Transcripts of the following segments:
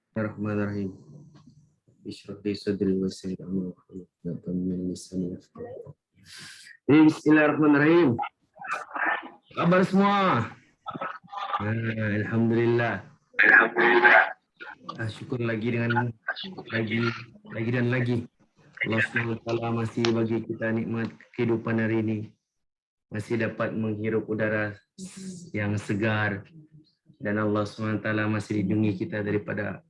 Bismillahirrahmanirrahim. Bishrah li sadri wa yassir li amri wahlul 'uqdatam min lisani yafqahu. Bismillahirrahmanirrahim. Kabar semua? Alhamdulillah. Syukur lagi dengan lagi dan lagi. Allah SWT masih bagi kita nikmat kehidupan hari ini. Masih dapat menghirup udara yang segar. Dan Allah SWT masih lindungi kita daripada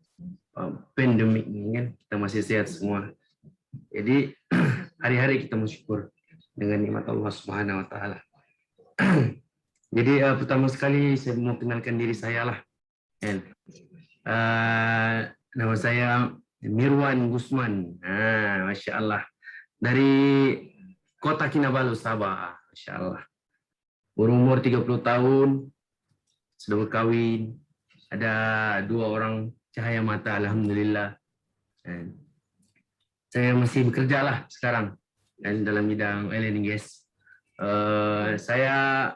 pandemik ini kan. Kita masih sehat semua. Jadi hari-hari kita bersyukur dengan nikmat Allah Subhanahu Wa Taala. Jadi pertama sekali saya mau kenalkan diri saya lah. Nama saya Mirwan Gusman. Masya Allah. Dari Kota Kinabalu, Sabah. Masya Allah. Berumur 30 tahun. Sudah berkahwin. Ada 2 orang cahaya mata, alhamdulillah. Saya masih bekerja lah sekarang dan dalam bidang oil and gas. Saya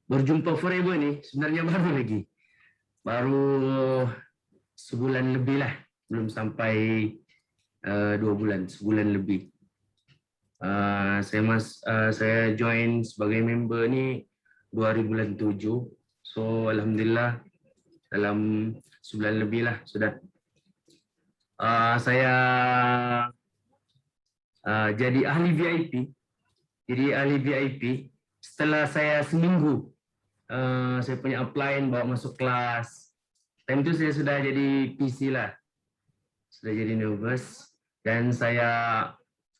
berjumpa Forever nih sebenarnya baru sebulan lebih lah, belum sampai 2 bulan, sebulan lebih. Saya join sebagai member ni 2007. So alhamdulillah dalam sebulan lebih lah sudah. Saya jadi ahli VIP. Jadi ahli VIP setelah saya seminggu saya punya upline bawa masuk kelas. Time itu saya sudah jadi PC lah. Sudah jadi nervous dan saya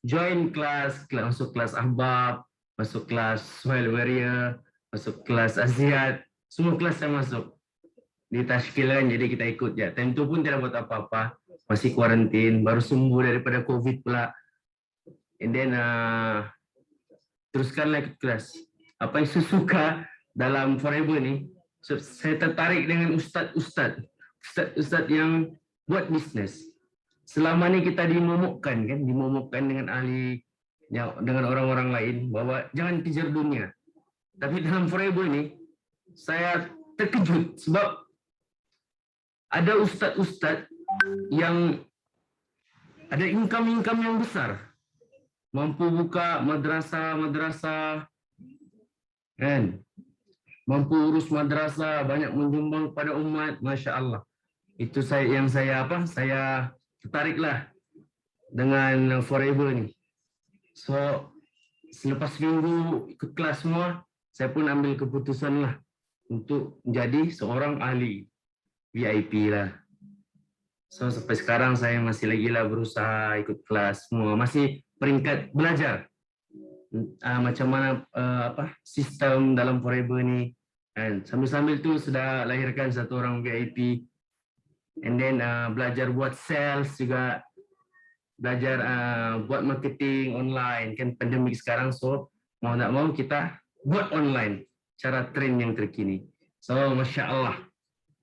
join kelas, masuk kelas Ahbab, masuk kelas Soil Warrior, masuk kelas Aziat, semua kelas saya masuk. Di tashkil kan, jadi kita ikut ya. Time itu pun tidak buat apa-apa, masih kuarantin, baru sembuh daripada COVID pula. And then teruskanlah ikut kelas. Apa yang saya suka dalam Forever ni, saya tertarik dengan ustaz-ustaz yang buat bisnes. Selama ni kita dimomokkan dengan ahli, dengan orang-orang lain bahwa jangan kejar dunia. Tapi dalam Forever ni, saya terkejut sebab ada ustaz-ustaz yang ada income yang besar, mampu buka madrasah kan, mampu urus madrasah, banyak menyumbang kepada umat, masya Allah. Itu saya tertariklah dengan Forever ni. So selepas minggu ikut kelas semua, saya pun ambil keputusan lah untuk menjadi seorang ahli VIP lah. So sampai sekarang saya masih lagi lah berusaha ikut kelas semua, masih peringkat belajar macam mana sistem dalam Forever ni. And sambil-sambil tu sudah lahirkan satu orang VIP, and then belajar buat sales juga, belajar buat marketing online kan, pandemik sekarang, so mau tak mau kita buat online cara trend yang terkini. So masya Allah.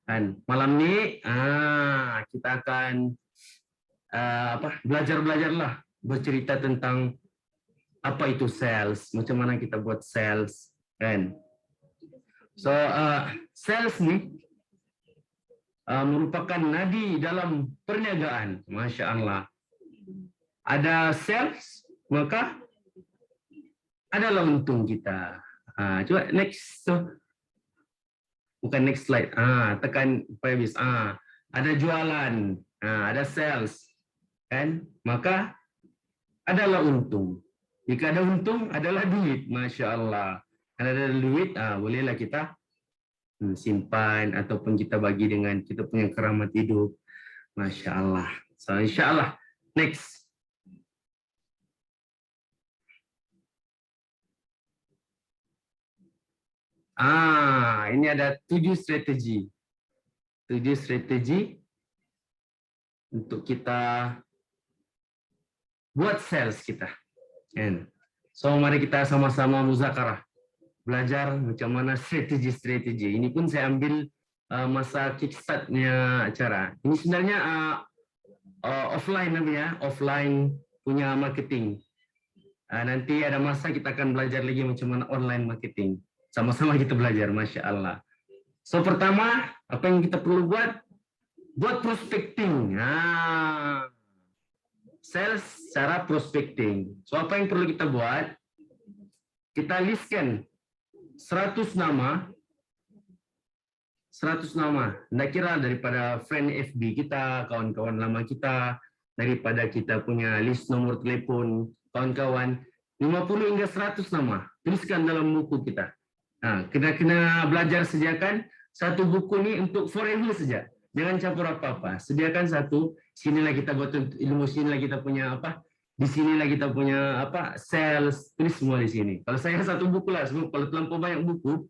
Dan malam ni kita akan belajarlah, bercerita tentang apa itu sales, macam mana kita buat sales kan. So sales ni merupakan nadi dalam perniagaan, masya Allah. Ada sales maka adalah untung kita. Coba next bukan next slide. Tekan habis. Ada jualan, ada sales kan, maka adalah untung. Jika ada untung adalah duit, masya Allah. Kalau ada duit, bolehlah kita simpan ataupun kita bagi dengan kita punya keramat hidup, masya Allah. So insya Allah next. Ini ada 7 strategi. 7 strategi untuk kita buat sales kita. So mari kita sama-sama muzakarah, belajar macam mana strategi-strategi. Ini pun saya ambil masa kickstart-nya acara. Ini sebenarnya offline punya marketing. Nanti ada masa kita akan belajar lagi macam mana online marketing. Sama-sama kita belajar, masya Allah. So pertama, apa yang kita perlu buat? buat prospecting. Sales secara prospecting. So apa yang perlu kita buat? Kita listkan 100 nama. 100 nama. Nggak kira daripada friend FB kita, kawan-kawan lama kita, daripada kita punya list nomor telepon kawan-kawan, 50 hingga 100 nama. Tuliskan dalam buku kita. Kena belajar sediakan satu buku ni untuk forever saja. Jangan campur apa-apa. Sediakan satu. Sinilah kita buat ilmu, sinilah kita punya apa? Di sinilah kita punya apa? Sales. Tulis semua di sini. Kalau saya satu buku lah. Sebab kalau terlampau banyak buku,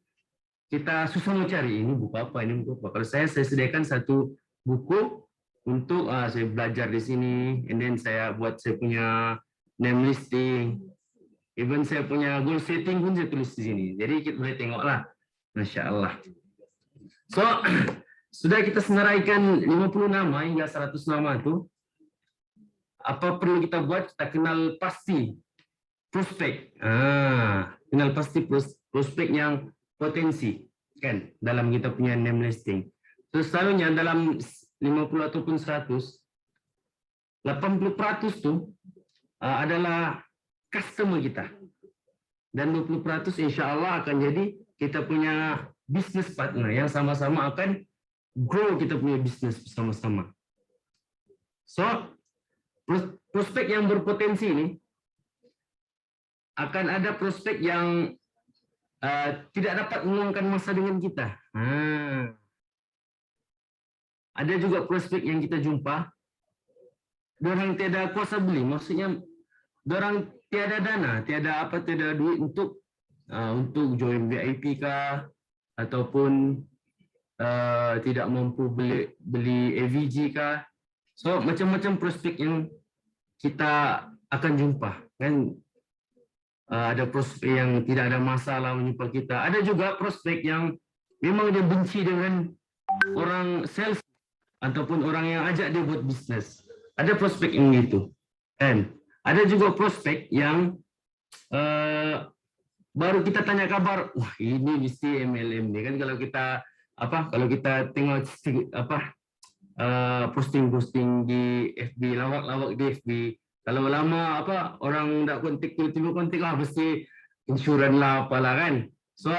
kita susah mau cari. Ini buku apa? Ini buku apa? Kalau saya sediakan satu buku untuk saya belajar di sini. And then saya buat saya punya name listing. Even saya punya goal setting pun saya tulis di sini. Jadi kita boleh tengoklah. Masya Allah. So, sudah kita senaraikan 50 nama hingga 100 nama itu. Apa perlu kita buat? Kita kenal pasti prospek. Kenal pasti prospek yang potensi. Kan? Dalam kita punya name listing. So, selalunya dalam 50 ataupun 100, 80% itu adalah customer kita. Dan 20% insya Allah akan jadi kita punya business partner yang sama-sama akan grow kita punya bisnes bersama-sama. So, prospek yang berpotensi ini akan ada prospek yang tidak dapat meluangkan masa dengan kita. Ada juga prospek yang kita jumpa, orang tiada kuasa beli, maksudnya orang tiada dana, tiada duit untuk join VIP kah, ataupun tidak mampu beli AVG kah. So macam-macam prospek yang kita akan jumpa kan. Ada prospek yang tidak ada masalah menjumpa kita. Ada juga prospek yang memang dia benci dengan orang sales ataupun orang yang ajak dia buat bisnes. Ada prospek yang gitu kan. Ada juga prospek yang baru kita tanya kabar, wah ini mesti MLM nih kan. Kalau kita tengok posting di FB, lawak di FB, kalau lama orang tak kontak, tiba-tiba kontak mesti insurans lah apalah kan. So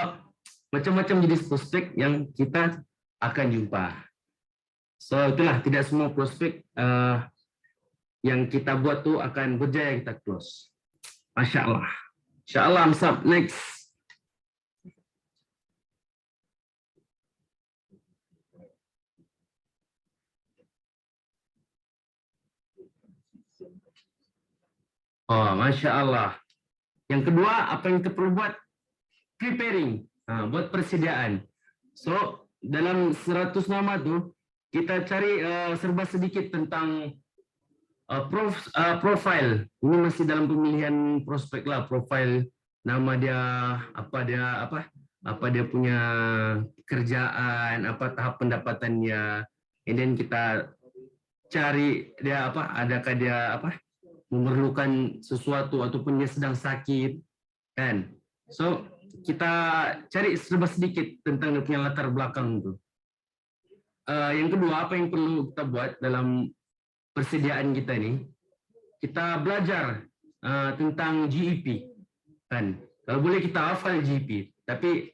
macam-macam jenis prospek yang kita akan jumpa. So itulah, tidak semua prospek yang kita buat tu akan berjaya kita close. Masya Allah. Insya Allah, Amsab. Next. Oh, Masya Allah. Yang kedua, apa yang kita perlu buat? Preparing. Buat persediaan. So, dalam 100 nama tu, kita cari serba sedikit tentang profile. Ini masih dalam pemilihan prospek lah. Profile, nama dia, apa dia punya kerjaan, apa tahap pendapatannya. And then kita cari dia adakah dia memerlukan sesuatu ataupun dia sedang sakit kan. So kita cari serba sedikit tentang dia punya latar belakang itu. Yang kedua, apa yang perlu kita buat dalam persediaan kita ni, kita belajar tentang GEP kan. Kalau boleh kita hafal GEP, tapi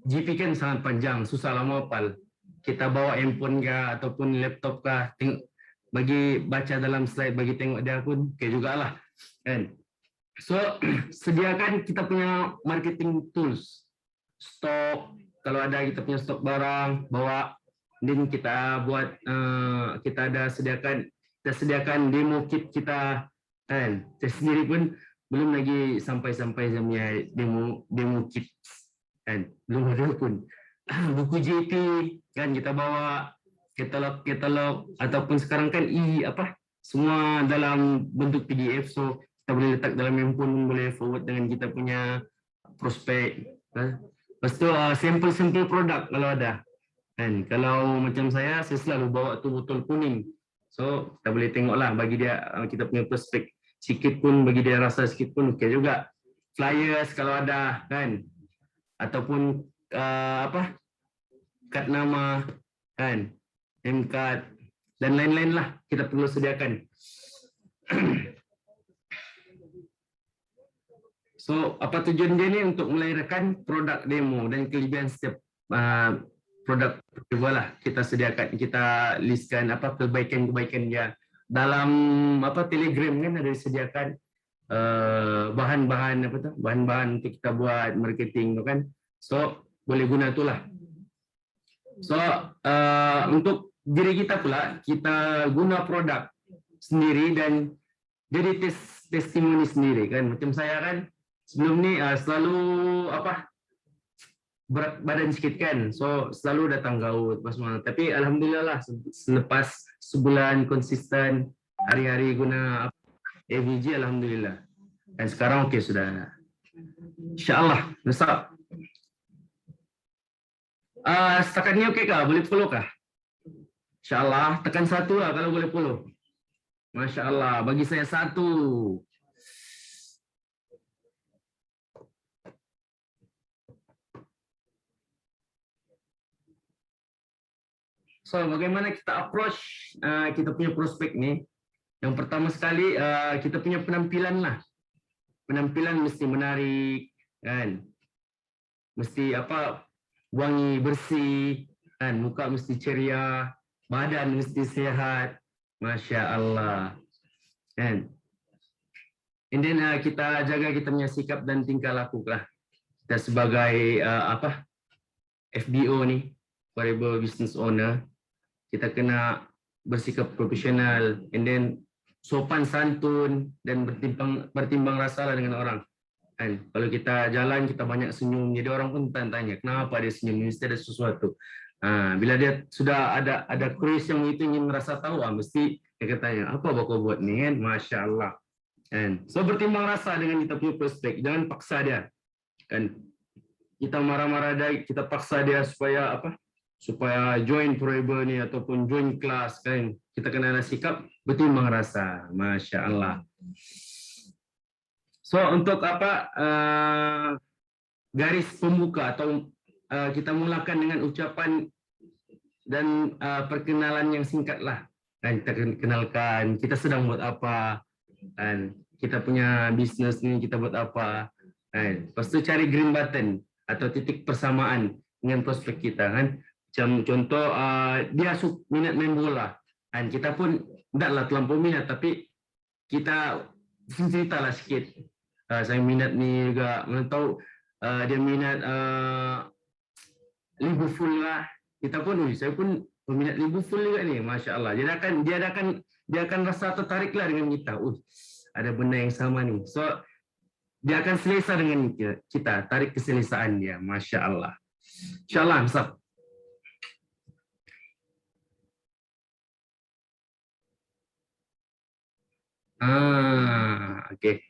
GEP kan sangat panjang, susah lama hafal. Kita bawa handphone kah ataupun laptop kah, bagi baca dalam slide, bagi tengok dia pun okay jugalah kan. So sediakan kita punya marketing tools, stok, kalau ada kita punya stok barang bawa. Dan kita buat kita sediakan demo kit kita kan. Saya sendiri pun belum lagi sampai punya demo kit kan, belum ada pun. Buku JP kan kita bawa, katalog ataupun sekarang kan semua dalam bentuk PDF, so kita boleh letak dalam handphone, boleh forward dengan kita punya prospek. Lepas tu sampel produk kalau ada kan. Kalau macam saya selalu bawa tu botol kuning, so kita boleh tengoklah, bagi dia kita punya prospek sikit pun, bagi dia rasa sikit pun okey juga. Flyers kalau ada kan, ataupun kad nama kan, name card dan lain-lain lah kita perlu sediakan. So, apa tujuan dia ni? Untuk melahirkan produk demo dan kelebihan setiap produk lah kita sediakan, kita listkan apa kebaikan-kebaikan dia. Dalam apa Telegram kan ada disediakan bahan-bahan apa tu? Bahan-bahan untuk kita buat marketing tu kan. So, boleh guna itulah. So, untuk diri kita pula, kita guna produk sendiri dan jadi testimoni sendiri kan. Macam saya kan sebelum ni selalu apa berat badan sikit kan, so selalu datang gaut pas semua. Tapi alhamdulillah lah selepas sebulan konsisten hari-hari guna AVG, alhamdulillah. Dan sekarang okey sudah. InsyaAllah, besar. Setakat ni okey kah? Boleh follow kah? InsyaAllah, tekan 1 lah kalau boleh follow. Masya Allah, bagi saya 1. So, bagaimana kita approach kita punya prospek ni? Yang pertama sekali, kita punya penampilan lah. Penampilan mesti menarik, kan? Mesti apa? Wangi, bersih, kan? Muka mesti ceria, badan mesti sehat. Masya Allah, kan? And then kita jaga kita punya sikap dan tingkah laku lah. Kita sebagai apa? FBO ni, Forever Business Owner. Kita kena bersikap profesional, and then sopan santun dan bertimbang rasa lah dengan orang. Kan? Kalau kita jalan kita banyak senyum, jadi orang pun tanya kenapa dia senyum, mesti ada sesuatu. Bila dia sudah ada cruise yang itu ingin merasa tahu, mesti dia tanya apa kau buat ni kan, Masya Allah. Kan? So bertimbang rasa dengan kita punya prospek, jangan paksa dia. Kan? Kita marah-marah dia, kita paksa dia supaya apa? Supaya join Forever ni ataupun join kelas kan. Kita kena ada sikap bertimbang rasa. Masya Allah. So untuk apa garis pembuka atau kita mulakan dengan ucapan dan perkenalan yang singkat lah. Dan kita kenalkan kita sedang buat apa, dan kita punya bisnes ni kita buat apa. Kan. Lepas tu cari green button atau titik persamaan dengan prospek kita kan. Macam contoh dia minat main bola, dan kita pun tidaklah terlampau minat, tapi kita ceritalah sikit. Saya minat ni juga, mana tahu dia minat Liverpool lah. Kita pun, saya pun peminat Liverpool juga ni, Masya Allah. Dia akan rasa tertarik lah dengan kita. Ada benda yang sama ni. So dia akan selesa dengan kita, tarik keselesaan dia, Masya Allah. InsyaAllah, Ustaz. Okey.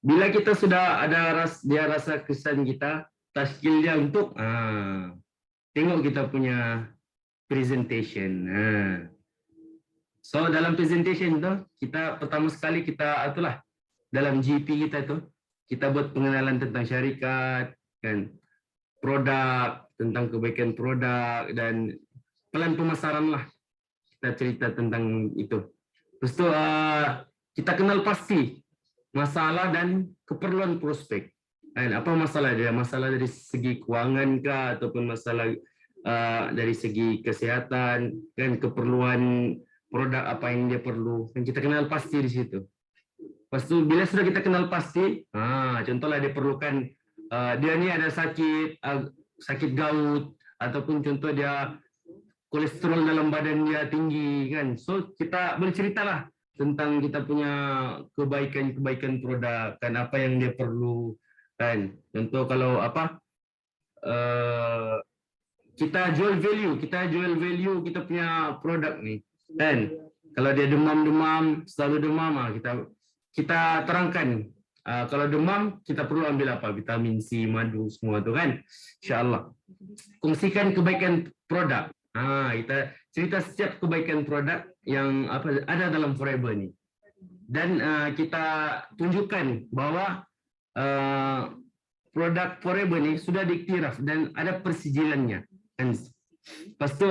Bila kita sudah ada dia rasa kesan kita, taskil dia untuk tengok kita punya presentation. So dalam presentation tu, kita pertama sekali kita itulah dalam GP kita tu, kita buat pengenalan tentang syarikat, kan, produk, tentang kebaikan produk dan pelan pemasaran lah. Kita cerita tentang itu. Lepas tu kita kenal pasti masalah dan keperluan prospek. Dan apa masalah dia? Masalah dari segi kewangan kah, ataupun masalah dari segi kesihatan, kan, keperluan produk apa yang dia perlu. Dan kita kenal pasti di situ. Lepas tu bila sudah kita kenal pasti, contohlah dia perlukan dia ni ada sakit gout, ataupun contoh dia kolesterol dalam badan dia tinggi kan. So kita boleh ceritalah tentang kita punya kebaikan-kebaikan produk, kan, apa yang dia perlu, kan. Contoh kalau apa kita jual value kita punya produk ni, kan. Kalau dia demam, selalu demam, kita terangkan. Kalau demam kita perlu ambil apa, vitamin C, madu, semua tu kan. InsyaAllah. Kongsikan kebaikan produk. Kita cerita setiap kebaikan produk yang apa ada dalam Forever ni, dan kita tunjukkan bahawa produk Forever ni sudah diiktiraf dan ada persijilannya. Lepas tu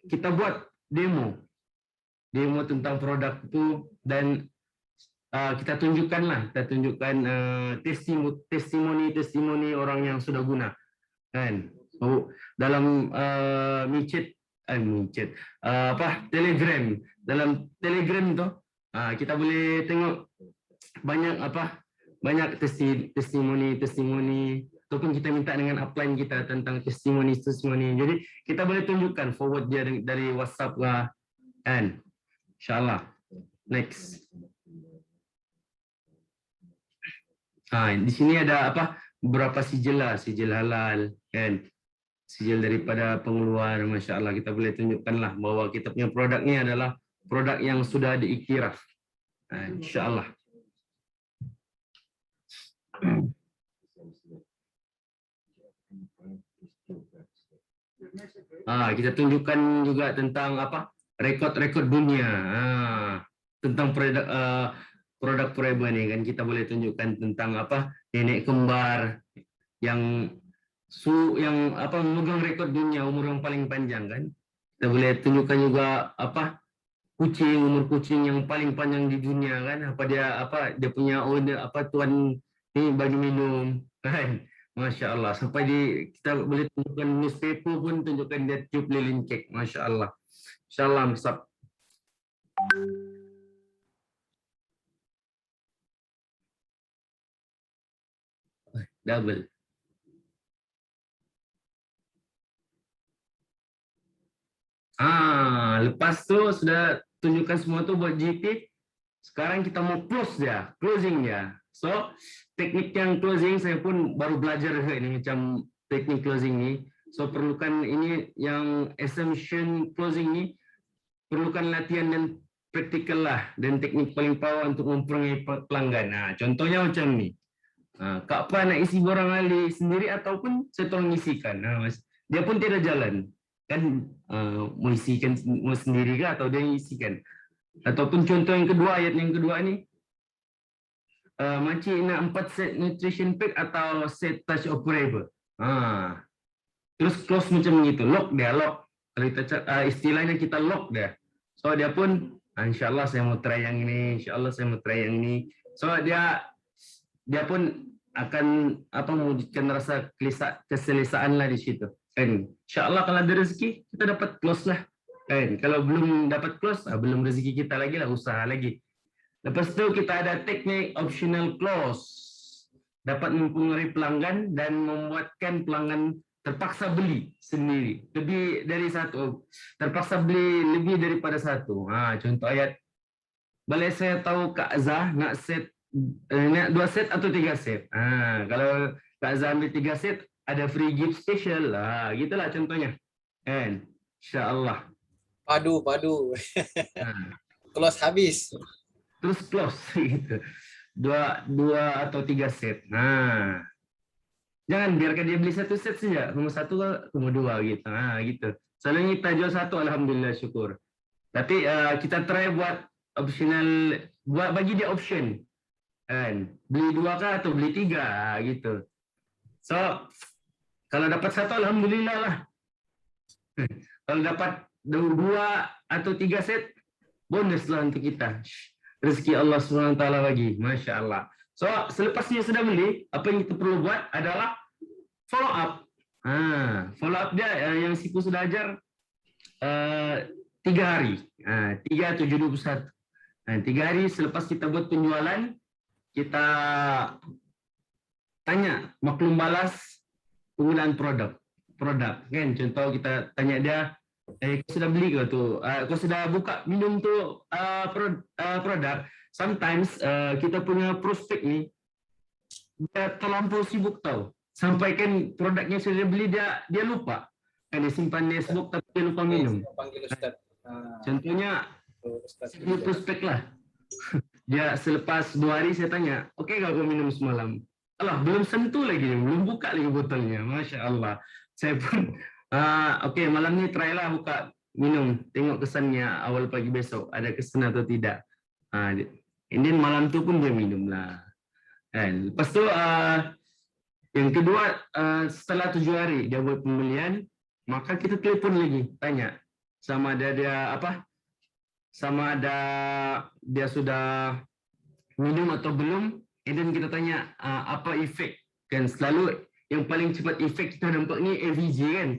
kita buat demo. demo tentang produk itu, dan kita tunjukkan testimoni orang yang sudah guna, kan. So, dalam micet Telegram, dalam Telegram itu kita boleh tengok banyak testimoni ataupun kita minta dengan upline kita tentang testimoni. Jadi kita boleh tunjukkan forward dia dari WhatsApp lah, kan. Insyaallah. Next. Di sini ada beberapa sijil halal, kan. Sijil daripada pengeluar, Masya Allah. Kita boleh tunjukkanlah bahwa kita punya produk ini adalah produk yang sudah diiktiraf. Insya Allah. Kita tunjukkan juga tentang rekod-rekod dunia tentang produk forever ini, kan. Kita boleh tunjukkan tentang nenek kembar yang memegang rekod dunia umur yang paling panjang, kan. Kita boleh tunjukkan juga umur kucing yang paling panjang di dunia, kan. Dia punya owner, tuan ini bagi minum, kan. Masya Allah. Sampai kita boleh tunjukkan newspaper pun, tunjukkan dia tiup lilin kek. Masya Allah. Insya Allah, Musab. Double. Lepas tu sudah tunjukkan semua tu buat GP. Sekarang kita mau closing dia. So, teknik yang closing saya pun baru belajar ini, macam teknik closing ni. So, perlukan ini yang assumption closing ni, perlukan latihan dan praktikal lah, dan teknik paling power untuk memperangai pelanggan. Contohnya macam ni. Kak Pa nak isi borang ahli sendiri ataupun saya tolong isikan. Dia pun tidak jalan. Kan mau isikan mau sendiri ke atau dia isikan. Ataupun contoh yang kedua, ayat yang kedua ni, makcik nak 4 set nutrition pack atau set touch of forever. Terus close macam begitu, lock. Kalau kita istilahnya kita lock dia. So dia pun insyaallah saya mau try yang ini, So dia pun akan mewujudkan rasa keselesaan lah di situ. Kan insyaallah kalau ada rezeki kita dapat close lah. Kan kalau belum dapat close, belum rezeki kita lagi lah, usaha lagi. Lepas tu kita ada teknik optional close. Dapat mempengaruhi pelanggan dan membuatkan pelanggan terpaksa beli sendiri. Lebih dari satu. Terpaksa beli lebih daripada satu. Contoh ayat. Boleh saya tahu Kak Zah nak set nak 2 set atau 3 set? Kalau Kak Zah ambil 3 set, ada free gift special. Gitulah contohnya. Kan? Insya-Allah. Padu. Close habis. Terus close gitu. 2 atau 3 set. Jangan biarkan dia beli 1 set saja. Nomor 1 nomor 2 gitu. Gitu. Selalu kita jual 1, alhamdulillah, syukur. Tapi kita try buat optional, bagi dia option. Kan? Beli 2 kah atau beli 3 gitu. So, kalau dapat 1 alhamdulillah lah. Kalau dapat 2 atau 3 set, bonus lah untuk kita. Rezeki Allah SWT bagi. Masya Allah. So, selepas dia sudah beli, apa yang kita perlu buat adalah follow up. Follow up dia yang Sipu sudah ajar 3 hari. 3, 7, 21. 3 hari selepas kita buat penjualan, kita tanya maklum balas penggunaan produk. Kan? Contoh kita tanya dia, kau sudah beli ke tu? Kau sudah buka minum tu produk? Sometimes kita punya prospek ni dia terlampau sibuk tahu. Sampaikan produknya sudah beli, dia lupa. Kan dia simpan di Facebook tapi dia lupa minum. Contohnya prospek lah. Dia selepas 2 hari saya tanya, okey kau minum semalam? Alah, belum sentuh lagi, belum buka lagi botolnya. Masya Allah. Saya pun okey, malam ni try lah buka minum, tengok kesannya awal pagi besok ada kesan atau tidak. And then malam tu pun dia minum lah. Kan? Lepas tu yang kedua, setelah 7 hari dia buat pembelian, maka kita telefon lagi, tanya sama dia sama ada dia sudah minum atau belum, and then kita tanya apa efek kan. Selalu yang paling cepat efek kita nampak ni AVG kan.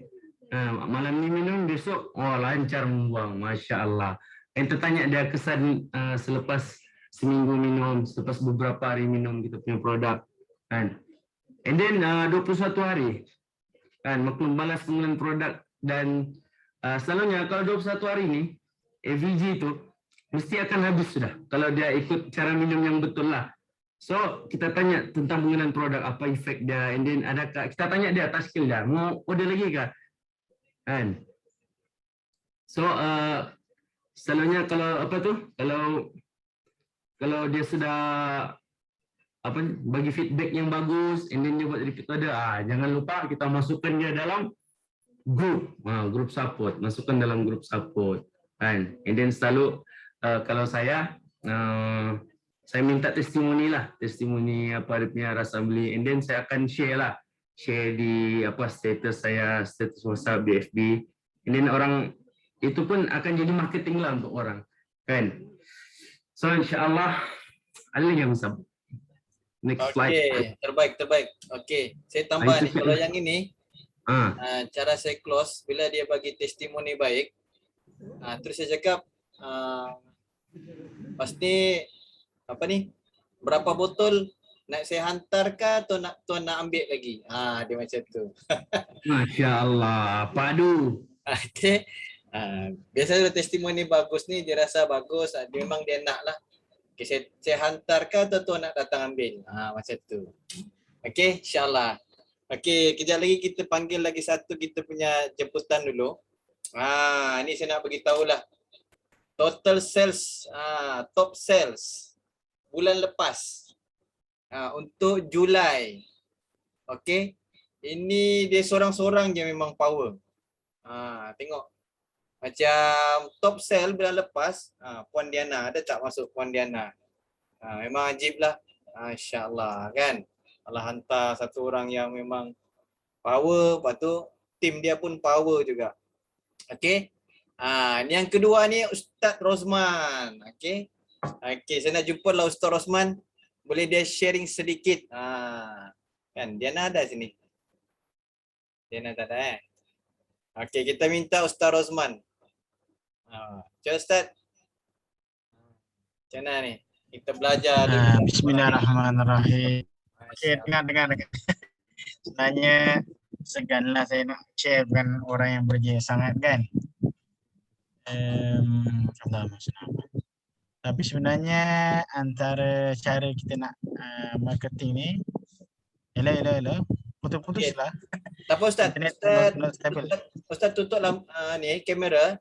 Malam ni minum, besok lancar membuang, Masya Allah. And kita tanya dia kesan selepas seminggu minum, selepas beberapa hari minum kita punya produk kan. And then 21 hari kan, maklum balas penggunaan produk. Dan selalunya kalau 21 hari ni AVG tu mesti akan habis sudah kalau dia ikut cara minum yang betul lah. So kita tanya tentang penggunaan produk, apa efek dia, and then adakah kita tanya dia atas skill dia, mau order lagi kah kan. So selalunya kalau apa tu, kalau dia sudah apa bagi feedback yang bagus, and then dia buat repeat order, jangan lupa kita masukkan dia dalam group support, masukkan dalam group support kan. And then selalu kalau saya minta testimoni apa dia punya rasa beli, and then saya akan share di status saya, status WhatsApp di FB, and then orang itu pun akan jadi marketing lah untuk orang kan. So insyaallah alih yang sab. Next slide. Terbaik. Okey, saya tambah ni, kalau yang ini cara saya close bila dia bagi testimoni baik, terus saya cakap pasti apa ni, berapa botol nak saya hantarkah atau tuan nak ambil lagi, dia macam tu. Masya Allah, padu. Okay. Biasanya testimoni bagus ni dia rasa bagus, memang dia nak lah. Okay, saya hantarkah atau tuan nak datang ambil, macam tu. Okay, insyaAllah. Okay, kejap lagi kita panggil lagi satu kita punya jemputan dulu. Ni saya nak beritahu lah. Total sales, top sales bulan lepas untuk Julai. Okay, ini dia seorang-seorang je memang power. Tengok. Macam top sale bulan lepas, Puan Diana. Ada tak masuk Puan Diana? Memang ajib lah. InsyaAllah kan. Allah hantar satu orang yang memang power. Lepas tu tim dia pun power juga. Okay. Yang kedua ni Ustaz Rosman. Okay. Okay, saya nak jumpa lah Ustaz Rosman. Boleh dia sharing sedikit. Kan Diana ada sini. Diana tak ada Okay, kita minta Ustaz Rosman. Cik Ustaz. Macam mana ni? Kita belajar dulu. Bismillahirrahmanirrahim. Okay, dengar. Sebenarnya seganlah saya nak share dengan orang yang berjaya sangat kan. Tapi sebenarnya antara cara kita nak marketing ni, Hello. Putus-putus lah. Tak apa Ustaz. Ustaz tutuplah ni kamera.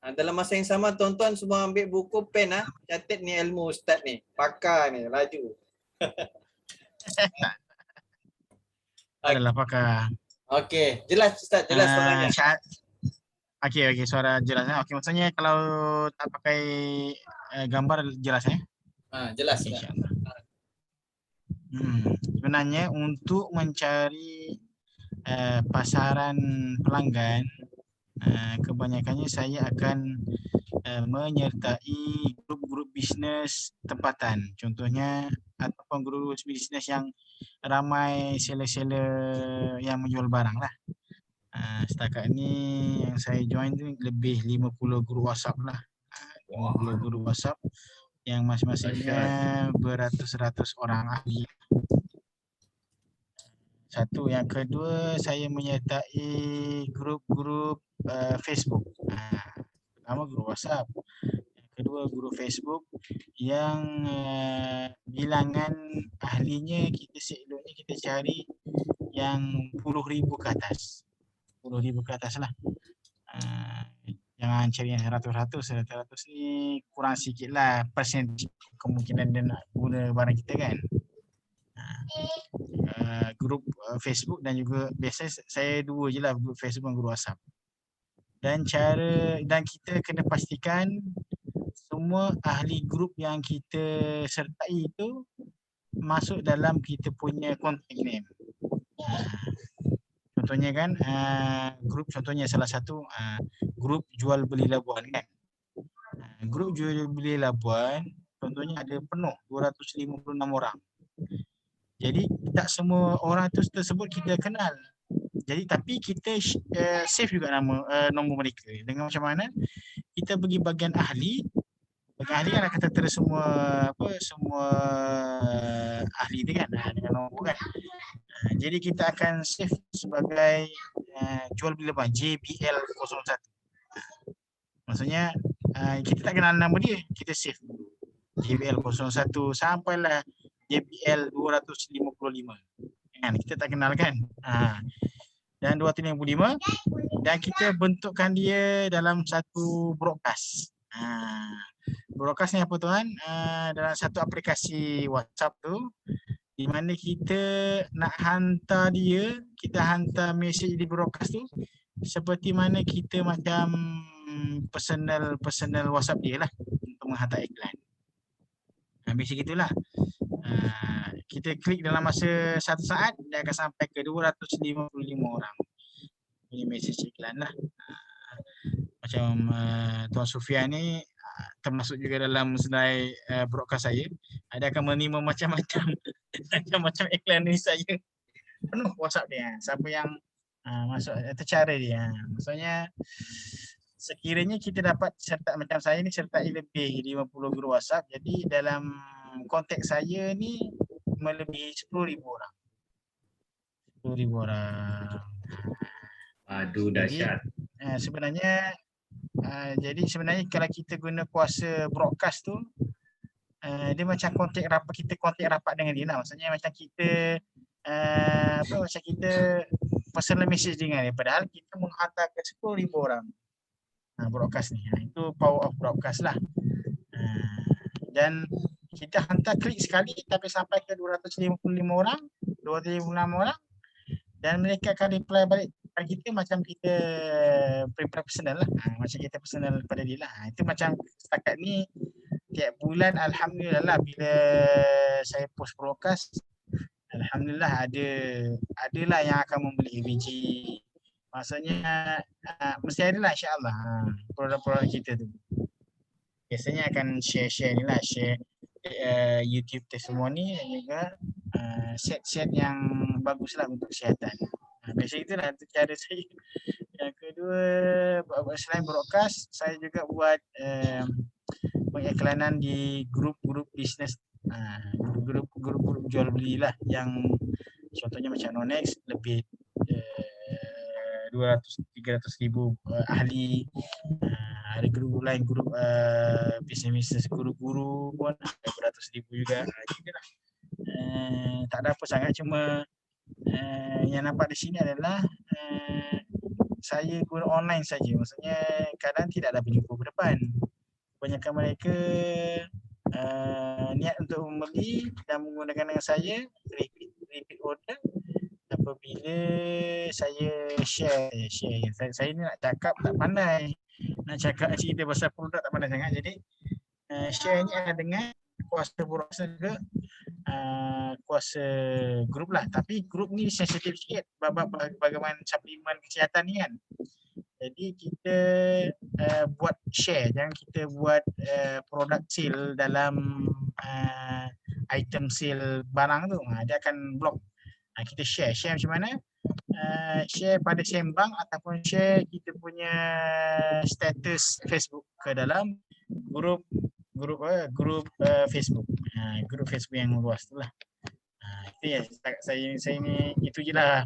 Dalam masa yang sama tuan-tuan semua ambil buku pen catat ni ilmu Ustaz ni. Pakar ni, laju. Adalah pakar. Okey, jelas Ustaz, jelas suaranya. Okey, suara jelas. Okey, maksudnya kalau tak pakai gambar jelas Jelas. Okay, sebenarnya untuk mencari pasaran pelanggan, kebanyakannya saya akan menyertai grup-grup bisnes tempatan. Contohnya ataupun grup bisnes yang ramai seller-seller yang menjual barang lah. Setakat ni yang saya join tu lebih 50 grup WhatsApp lah. 50 grup WhatsApp yang masing-masingnya beratus-ratus orang ahli. Satu, yang kedua saya menyertai grup-grup Facebook. Pertama grup WhatsApp, yang kedua grup Facebook yang bilangan ahlinya kita seloknya kita cari yang 10,000 ke atas. 10,000 ke atas lah. Jangan cari yang 100-100 ni kurang sikit lah persen kemungkinan dia nak guna barang kita kan. Grup Facebook dan juga biasa saya dua je lah, grup Facebook dan grup WhatsApp. Dan kita kena pastikan semua ahli grup yang kita sertai itu masuk dalam kita punya contact name. Contohnya kan grup, contohnya salah satu grup jual beli labuan kan. Grup jual beli Labuan contohnya ada penuh 256 orang. Jadi tak semua orang tersebut kita kenal. Jadi tapi kita save juga nama nombor mereka. Dengan macam mana? Kita bagi bagian ahli. Bagian ahli kan akan tertera semua semua ahli tu kan dengan nombor kan. Jadi kita akan save sebagai jual beli Labuan JBL 01. Maksudnya kita tak kenal nama dia, kita save JBL 01 sampailah JBL 255. Kan kita tak kenal kan. Dan 255 dan kita bentukkan dia dalam satu broadcast. Broadcast ni apa tuan? Dalam satu aplikasi WhatsApp tu di mana kita nak hantar dia, kita hantar mesej di broadcast tu seperti mana kita macam personal WhatsApp dia lah untuk menghantar iklan. Macam itulah. Kita klik dalam masa 1 saat dia akan sampai ke 255 orang. Ini mesej iklan lah. Macam Tuan Sufian ni termasuk juga dalam senarai broadcast saya. Dia akan menerima macam-macam macam-macam iklan ni saya. Penuh WhatsApp dia. Siapa yang masuk tercara dia. Maksudnya sekiranya kita dapat serta macam saya ni sertai lebih 50 guru WhatsApp. Jadi dalam konteks saya ni melebihi 10,000 orang. 10,000 orang. Aduh, dahsyat. Sebenarnya jadi sebenarnya kalau kita guna kuasa broadcast tu dia macam kontak rapat dengan dia lah. Maksudnya macam kita macam kita personal message dengan dia padahal kita menghantar ke 10,000 orang. Broadcast ni. Itu power of broadcast lah. Dan kita hantar klik sekali tapi sampai ke 255 orang, 256 orang dan mereka akan reply balik pada kita macam kita prepare personal lah. Macam kita personal pada dia lah. Itu macam setakat ni tiap bulan alhamdulillah lah bila saya post broadcast alhamdulillah adalah yang akan membeli biji. Maksudnya mesti ada lah insya-Allah produk-produk kita tu. Biasanya akan share ni lah, share YouTube testimoni dan juga set-set yang bagus lah untuk kesihatan. Biasa itulah cara saya. Yang kedua, selain broadcast, saya juga buat pengiklanan di grup-grup bisnes, grup jual beli lah yang contohnya macam Nonex lebih 200-300 ribu ahli. Ada grup lain, grup bisnes guru-guru pun ada beratus ribu juga. Itulah. Tak ada apa sangat, cuma yang nampak di sini adalah saya guna online saja. Maksudnya kadang tidak ada berjumpa berdepan. Kebanyakan mereka niat untuk membeli dan menggunakan dengan saya repeat order. Apabila saya share. Saya ni nak cakap tak pandai. Nak cakap cerita pasal produk tak pandai sangat. Jadi share ni adalah dengan kuasa broadcast juga kuasa grup lah. Tapi grup ni sensitif sikit bagaimana suplemen kesihatan ni kan. Jadi kita buat share, jangan kita buat produk sale dalam item sale barang tu. Dia akan block. Kita share macam mana? Share pada sembang ataupun share kita punya status Facebook ke dalam grup Facebook. Grup Facebook yang luas tu lah. Itu ya, saya ni itu je lah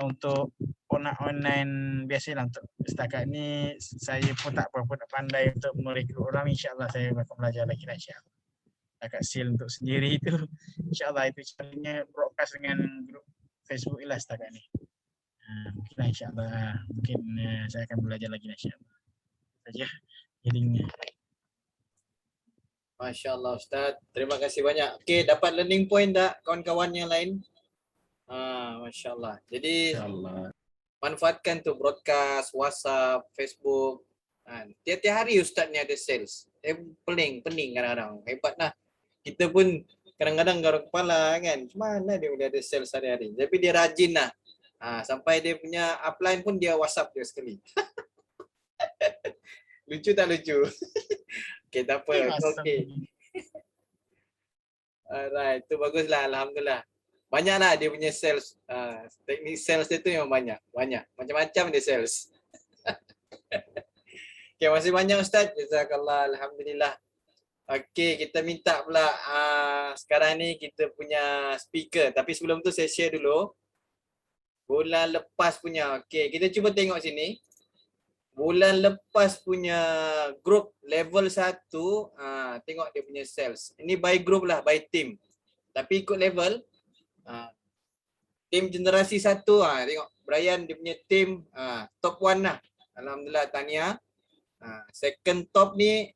untuk online biasalah. Untuk setakat ni saya pun tak berapa pandai untuk merekrut orang. InsyaAllah saya akan belajar lagi lah insyaAllah. Setakat sale untuk sendiri itu insyaAllah itu caranya broadcast dengan grup Facebook lah setakat ni. Mungkin insyaAllah saya akan belajar lagi insyaAllah. Saja headingnya. Masya Allah Ustaz, terima kasih banyak. Okey, dapat learning point tak kawan-kawan yang lain? Masya Allah. Jadi manfaatkan tu broadcast, WhatsApp, Facebook. Tiap-tiap hari Ustaz ni ada sales. Pening kadang-kadang. Hebat lah. Kita pun kadang-kadang garuk kepala kan. Mana dia boleh ada sales hari-hari. Tapi dia rajin lah. Sampai dia punya upline pun dia WhatsApp dia sekali. Lucu tak lucu? Okay, tak apa. Okay. Alright, tu baguslah. Alhamdulillah. Banyaklah dia punya sales. Teknik sales dia tu memang banyak. Macam-macam dia sales. Okay, masih banyak Ustaz. Jazakallah. Alhamdulillah. Okay, kita minta pula sekarang ni kita punya speaker. Tapi sebelum tu saya share dulu. Bulan lepas punya. Okay, kita cuba tengok sini. Bulan lepas punya group level 1, tengok dia punya sales. Ini by group lah, by team. Tapi ikut level. Team generasi 1, tengok Brian dia punya team top 1 lah. Alhamdulillah, tahniah. Second top ni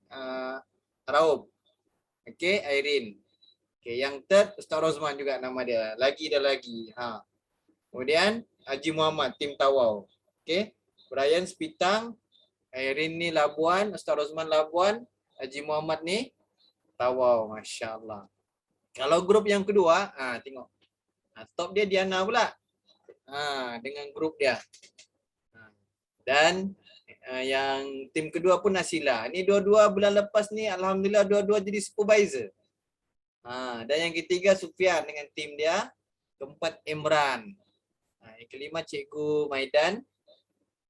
Raub. Okay, Irene. Okay, yang third Ustaz Rosman juga nama dia. Lagi. Kemudian Haji Muhammad, tim Tawau. Okay, Brian Sepitang, Irene ni Labuan, Ustaz Rosman Labuan, Haji Muhammad ni Tawau. Masya Allah. Kalau grup yang kedua, tengok. Top dia Diana pula. Dengan grup dia. Dan yang tim kedua pun Nasila. Ni dua-dua bulan lepas ni alhamdulillah dua-dua jadi supervisor. Dan yang ketiga Sufian dengan tim dia. Keempat Imran. Yang kelima Cikgu Maidan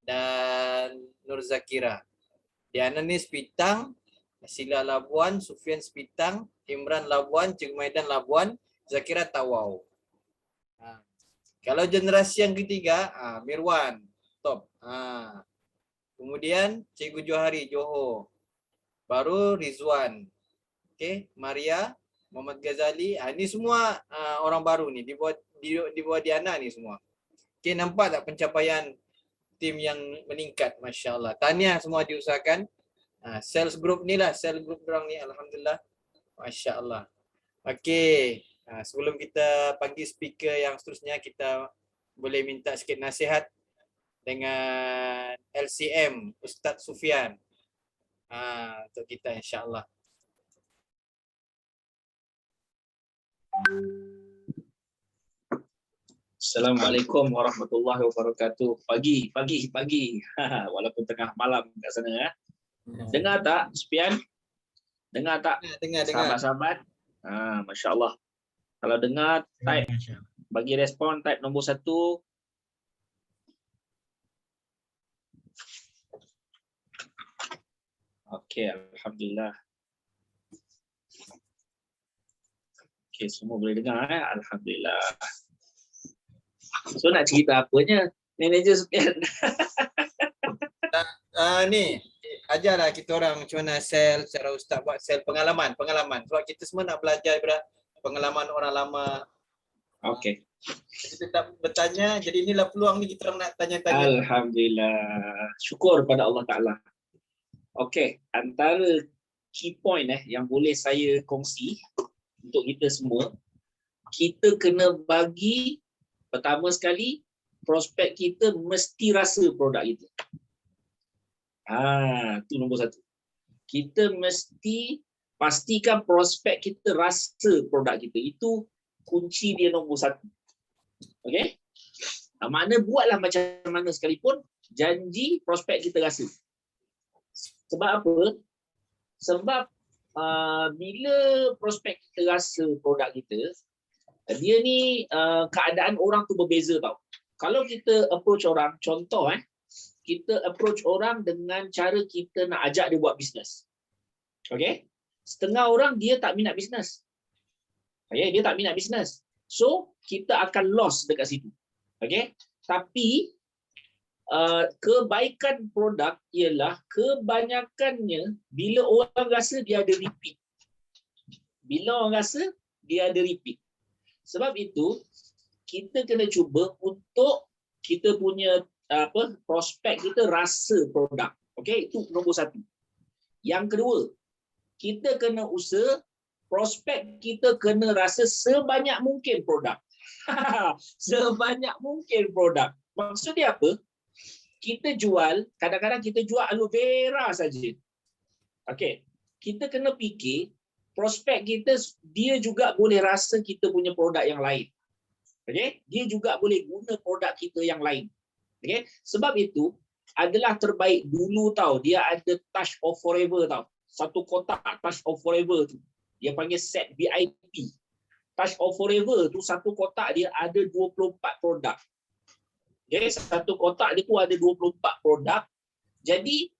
dan Nur Zakira. Diana ni Sepitang, Nasila Labuan, Sufian Sepitang, Imran Labuan, Cikgu Maidan Labuan, Zakira Tawau. Kalau generasi yang ketiga, Mirwan top. Kemudian Cikgu Johari Johor. Baru Rizwan. Okay, Maria, Muhammad Ghazali. Ini semua orang baru ni di bawah Diana ni semua. Okay, nampak tak pencapaian tim yang meningkat, masya-Allah. Tahniah semua diusahakan. Sales group ni lah, sales group orang ni alhamdulillah. Masya-Allah. Okay, sebelum kita panggil speaker yang seterusnya, kita boleh minta sikit nasihat dengan LCM Ustaz Sufian untuk kita insya-Allah. Assalamualaikum warahmatullahi wabarakatuh. Pagi. Walaupun tengah malam kat sana ya. Dengar tak Sufian? Dengar tak? Dengar. Sahabat-sahabat. Masya-Allah. Kalau dengar, type bagi respon, type nombor 1. Okey, alhamdulillah. Okey, semua boleh dengar alhamdulillah. So nak cerita apanya? Manager Sufian. Ni ajarlah kita orang macam mana sell, cara ustaz buat sell, pengalaman. Sebab kita semua nak belajar daripada pengalaman orang lama. Okey. Kita tak bertanya, jadi inilah peluang ni kita orang nak tanya-tanya. Alhamdulillah. Syukur pada Allah Taala. Okey, antara key point yang boleh saya kongsi untuk kita semua, kita kena bagi pertama sekali, prospek kita mesti rasa produk kita. Itu nombor 1. Kita mesti pastikan prospek kita rasa produk kita. Itu kunci dia nombor 1. Okey? Makna buatlah macam mana sekalipun, janji prospek kita rasa. Sebab apa? Sebab bila prospek kita rasa produk kita, dia ni keadaan orang tu berbeza tau. Kalau kita approach orang, contoh kita approach orang dengan cara kita nak ajak dia buat bisnes. Okey? Setengah orang dia tak minat bisnes. Okey, dia tak minat bisnes. So, kita akan loss dekat situ. Okey? Tapi kebaikan produk ialah kebanyakannya bila orang rasa dia ada repeat. Bila orang rasa dia ada repeat. Sebab itu kita kena cuba untuk kita punya prospek kita rasa produk. Okey, itu nombor 1. Yang kedua, kita kena usaha prospek kita kena rasa sebanyak mungkin produk. Sebanyak mungkin produk. Maksudnya apa? Kita jual, kadang-kadang kita jual aloe vera saja. Okey, kita kena fikir prospek kita dia juga boleh rasa kita punya produk yang lain. Okey, dia juga boleh guna produk kita yang lain. Okey, sebab itu adalah terbaik dulu tau, dia ada touch of forever tau. satu kotak Touch of Forever tu. Dia panggil set VIP. Touch of Forever tu satu kotak dia ada 24 produk. Okay, satu kotak dia tu ada 24 produk. Jadi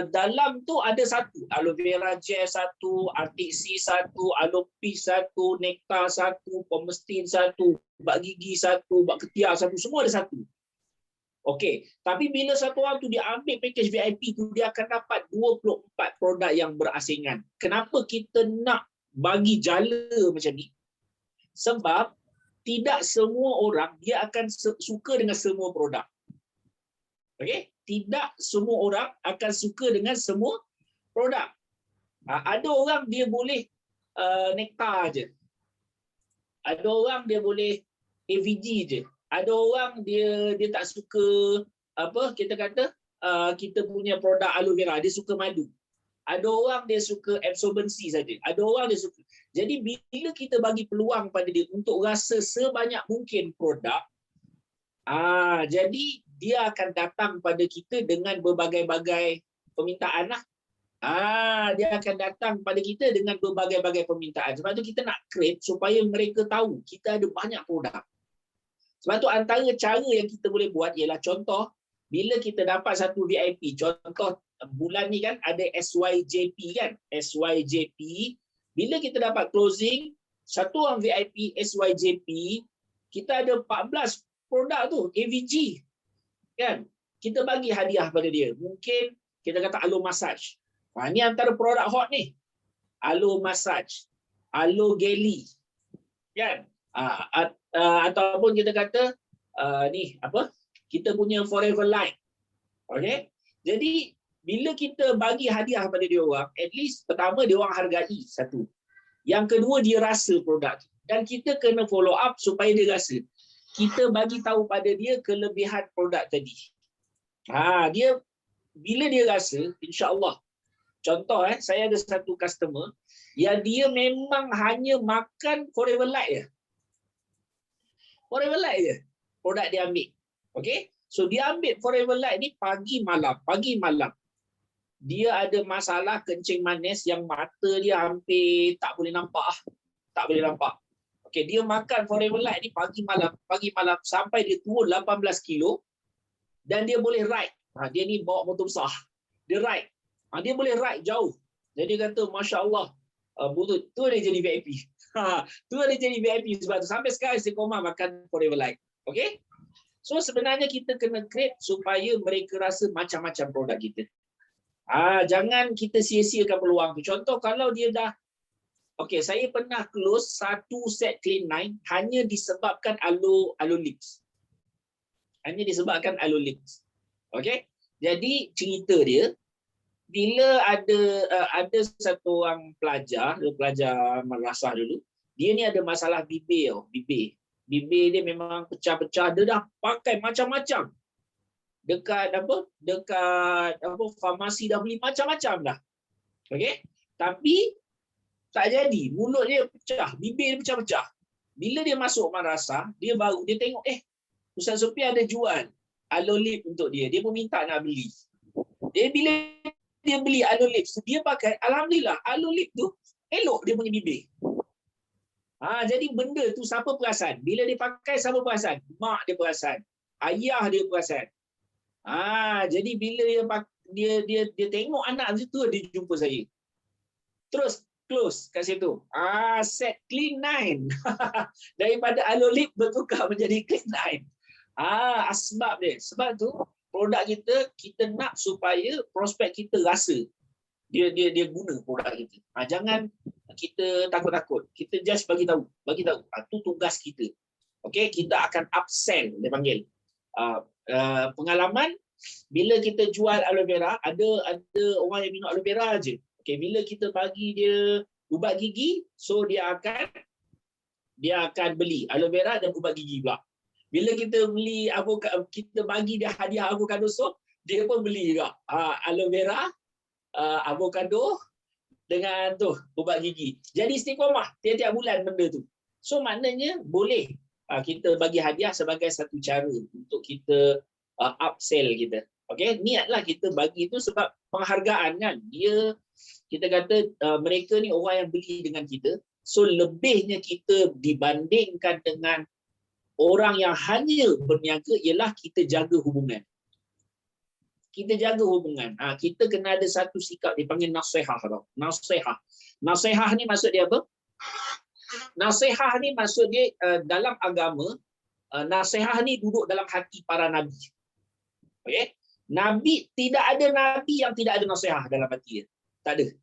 dalam tu ada satu, aloe vera gel satu, Arctic Sea satu, aloe peach satu, nektar satu, pomestin satu, ubat gigi satu, ubat ketiak satu, semua ada satu. Okey, tapi bila satu orang tu dia ambil package VIP tu, dia akan dapat 24 produk yang berasingan. Kenapa kita nak bagi jala macam ni? Sebab tidak semua orang dia akan suka dengan semua produk. Okey, tidak semua orang akan suka dengan semua produk. Ada orang dia boleh nektar je. Ada orang dia boleh AVG je. Ada orang dia tak suka apa kita kata kita punya produk aloe vera, dia suka madu. Ada orang dia suka absorbency saja. Ada orang dia suka. Jadi bila kita bagi peluang pada dia untuk rasa sebanyak mungkin produk, jadi dia akan datang pada kita dengan berbagai-bagai permintaan lah. Dia akan datang pada kita dengan berbagai-bagai permintaan. Sebab tu kita nak create supaya mereka tahu kita ada banyak produk. Sebab tu antara cara yang kita boleh buat ialah contoh, bila kita dapat satu VIP, contoh bulan ni kan ada SYJP kan, SYJP, bila kita dapat closing, satu orang VIP SYJP, kita ada 14 produk tu, AVG. Kan? Kita bagi hadiah pada dia. Mungkin kita kata aloe massage. Ni antara produk hot ni. Aloe massage, aloe gelly. Kan? Ataupun kita kata ni apa? Kita punya Forever Light. Okey? Jadi bila kita bagi hadiah pada dia orang, at least pertama dia orang hargai satu. Yang kedua dia rasa produk. Dan kita kena follow up supaya dia rasa. Kita bagi tahu pada dia kelebihan produk tadi. Dia bila dia rasa, insya-Allah. Contoh saya ada satu customer yang dia memang hanya makan Forever Light je. Forever Light je produk dia ambil. Okey? So dia ambil Forever Light ni pagi malam. Dia ada masalah kencing manis yang mata dia hampir tak boleh nampak. Tak boleh nampak. Okey, dia makan Forever Light ni pagi malam sampai dia turun 18 kilo dan dia boleh ride. Dia ni bawa motor besar. Dia ride. Dia boleh ride jauh. Jadi dia kata masya-Allah, tu dia jadi VIP. Tu dia jadi VIP sebab tu sampai sekarang istiqomah makan Forever Light. Okey? So sebenarnya kita kena create supaya mereka rasa macam-macam produk kita. Jangan kita sia-siakan peluang tu. Contoh kalau dia dah saya pernah close satu set Clean 9 hanya disebabkan aloe lips. Hanya disebabkan aloe lips. Okey? Jadi cerita dia bila ada satu orang pelajar madrasah dulu, dia ni ada masalah bibir. Bibir dia memang pecah-pecah, dia dah pakai macam-macam. Dekat farmasi dah beli macam-macam dah. Okey? Tapi tak jadi, mulut dia pecah, bibir dia pecah-pecah. Bila dia masuk madrasah, dia tengok Ustaz Sophie ada jual aloe lip untuk dia. Dia pun minta nak beli. Bila dia beli aloe lip, dia pakai, alhamdulillah aloe lip tu elok dia punya bibir. Jadi benda tu siapa perasan? Bila dia pakai siapa perasan? Mak dia perasan. Ayah dia perasan. Jadi bila dia tengok anak situ, dia jumpa saya. Terus close kat situ. Set Clean 9. Daripada aloe lip bertukar menjadi Clean 9. Asbab dia. Sebab tu produk kita nak supaya prospek kita rasa dia guna produk kita. Jangan kita takut-takut. Kita just bagi tahu. Tu tugas kita. Okey, kita akan upsell dia panggil. Pengalaman bila kita jual aloe vera, ada orang yang minum aloe vera aje. Okey, bila kita bagi dia ubat gigi, so dia akan beli aloe vera dan ubat gigi pula. Bila kita beli kita bagi dia hadiah avocado soap, dia pun beli juga aloe vera, avocado dengan tu ubat gigi. Jadi istiqomah tiap-tiap bulan benda tu. So maknanya boleh kita bagi hadiah sebagai satu cara untuk kita upsell kita. Okey, niatlah kita bagi itu sebab penghargaan kan. Kita kata mereka ni orang yang beli dengan kita. So lebihnya kita dibandingkan dengan orang yang hanya berniaga ialah kita jaga hubungan. Kita jaga hubungan. Kita kena ada satu sikap dipanggil nasihah tau. Nasihah. Nasihah ni maksud dia apa? Nasihah ni maksud dia dalam agama, nasihah ni duduk dalam hati para nabi. Okey? Nabi, tidak ada nabi yang tidak ada nasihat dalam hati dia. Tak ada.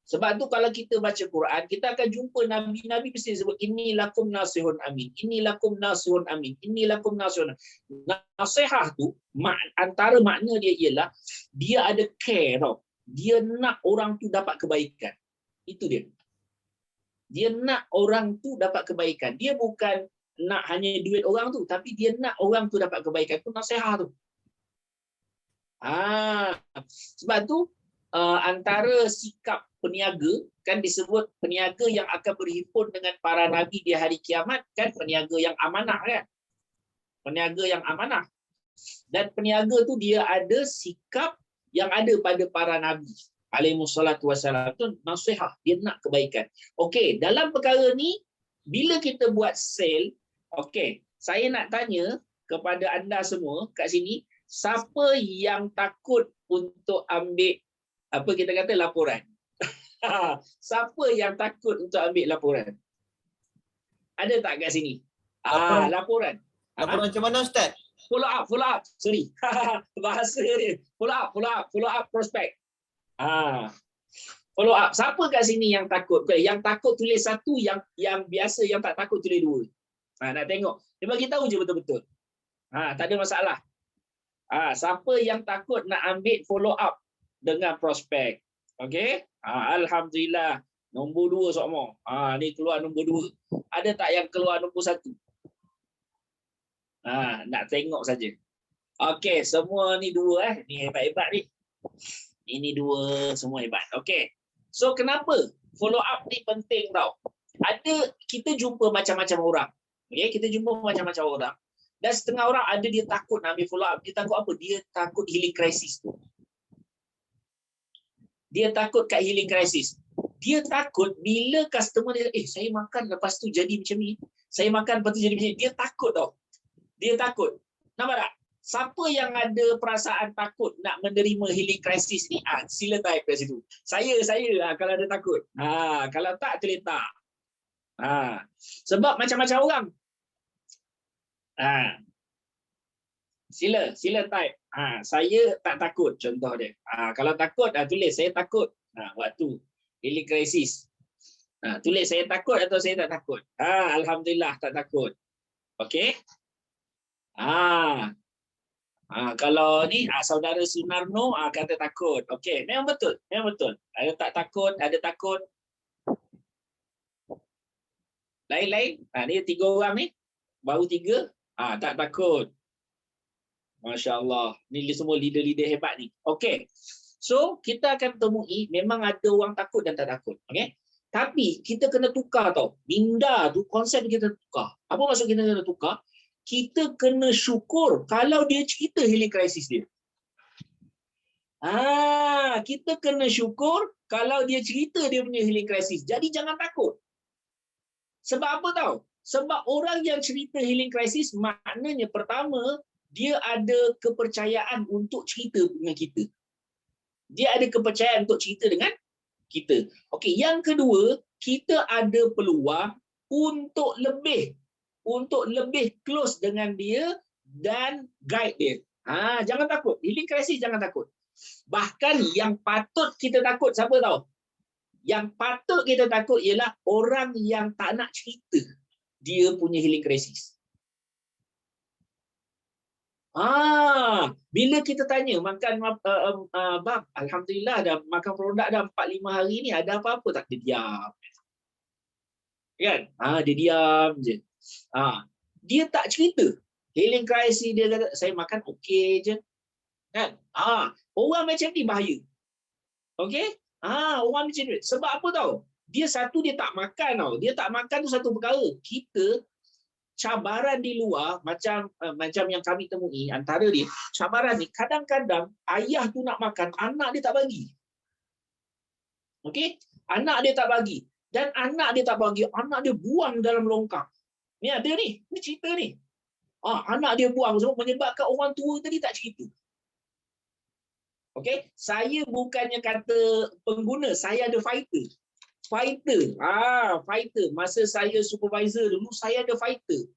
Sebab tu kalau kita baca Quran, kita akan jumpa nabi-nabi mesti sebut inni lakum nasihun amin. Inni lakum nasihun amin. Inni lakum nasihun amin. Nasihat tu antara makna dia ialah dia ada care tau. Dia nak orang tu dapat kebaikan. Itu dia. Dia nak orang tu dapat kebaikan. Dia bukan nak hanya duit orang tu, tapi dia nak orang tu dapat kebaikan. Itu nasihat tu. Sebab tu antara sikap peniaga kan disebut peniaga yang akan berhimpun dengan para nabi di hari kiamat kan, peniaga yang amanah kan, peniaga yang amanah. Dan peniaga tu dia ada sikap yang ada pada para nabi alaihi wassalatu wassalam tu, nasihat, dia nak kebaikan. Okey, dalam perkara ni bila kita buat sale, okey, saya nak tanya kepada anda semua kat sini, siapa yang takut untuk ambil apa kita kata laporan? Siapa yang takut untuk ambil laporan? Ada tak kat sini? Laporan. Laporan macam mana Ustaz? Follow up. Sorry. Bahasa dia. Follow up prospect. Follow up. Siapa kat sini yang takut? Yang takut tulis satu, yang biasa yang tak takut tulis dua. Nak tengok. Dia bagi tahu je betul-betul. Tak ada masalah. Siapa yang takut nak ambil follow up dengan prospek? Okey? Alhamdulillah. Nombor 2 semua. Ni keluar nombor 2. Ada tak yang keluar nombor 1? Nak tengok saja. Okey, semua ni 2 Ni hebat-hebat ni. Ini 2 semua hebat. Okey. So kenapa follow up ni penting tau? Kita jumpa macam-macam orang. Okey, kita jumpa macam-macam orang. Dan setengah orang ada dia takut nak ambil follow up. Dia takut apa? Dia takut healing crisis tu. Dia takut kat healing crisis. Dia takut bila customer dia, saya makan lepas tu jadi macam ni. Saya makan lepas tu jadi macam ni. Dia takut tau. Dia takut. Nampak tak? Siapa yang ada perasaan takut nak menerima healing crisis ni, sila type kat situ. Saya kalau ada takut. Kalau tak, terletak. Sebab macam-macam orang. Sila type. Saya tak takut, contoh dia. Kalau takut, tulis saya takut. Waktu healing crisis. Tulis saya takut atau saya tak takut. Alhamdulillah tak takut. Okey. Kalau ni saudara Sunarno kata takut. Okey, memang betul. Ada tak takut, ada takut. Lain-lain. Ni 3 orang ni. Baru 3. Tak takut. Masya Allah. Ni semua leader-leader hebat ni. Okey. So, kita akan temui memang ada orang takut dan tak takut. Okey. Tapi, kita kena tukar tau. Minda tu, konsep kita tukar. Apa maksud kita kena tukar? Kita kena syukur kalau dia cerita healing crisis dia. Kita kena syukur kalau dia cerita dia punya healing crisis. Jadi, jangan takut. Sebab apa tau? Sebab orang yang cerita healing crisis maknanya pertama, dia ada kepercayaan untuk cerita dengan kita. Dia ada kepercayaan untuk cerita dengan kita. Okey, yang kedua, kita ada peluang untuk lebih close dengan dia dan guide dia. Jangan takut. Healing crisis jangan takut. Bahkan yang patut kita takut siapa tahu? Yang patut kita takut ialah orang yang tak nak cerita dia punya healing crisis. Bila kita tanya makan bang, alhamdulillah dah makan produk dah 4-5 hari ni, ada apa-apa tak? Dia diam. Kan? Dia diam je. Dia tak cerita. Healing crisis dia kata saya makan okey je. Kan? Orang macam ni bahaya. Okey? Orang macam ni. Sebab apa tahu? Dia tak makan tau. Dia tak makan tu satu perkara. Kita cabaran di luar macam yang kami temui antara dia, cabaran ni kadang-kadang ayah tu nak makan, anak dia tak bagi. Okey? Anak dia tak bagi. Dan anak dia tak bagi, anak dia buang dalam longkang. Ni ada ni cerita ni. Anak dia buang sebab menyebabkan orang tua tadi tak cerita. Okey, saya bukannya kata pengguna, saya ada fighter. Fighter. Masa saya supervisor dulu, saya ada fighter.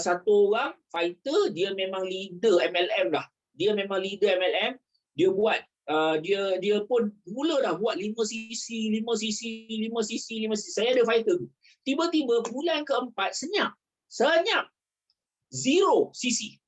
Satu orang fighter, dia memang leader MLM dah. Dia memang leader MLM. Dia buat dia pun mula dah buat 5 cc. Saya ada fighter tu. Tiba-tiba bulan keempat senyap. 0 cc.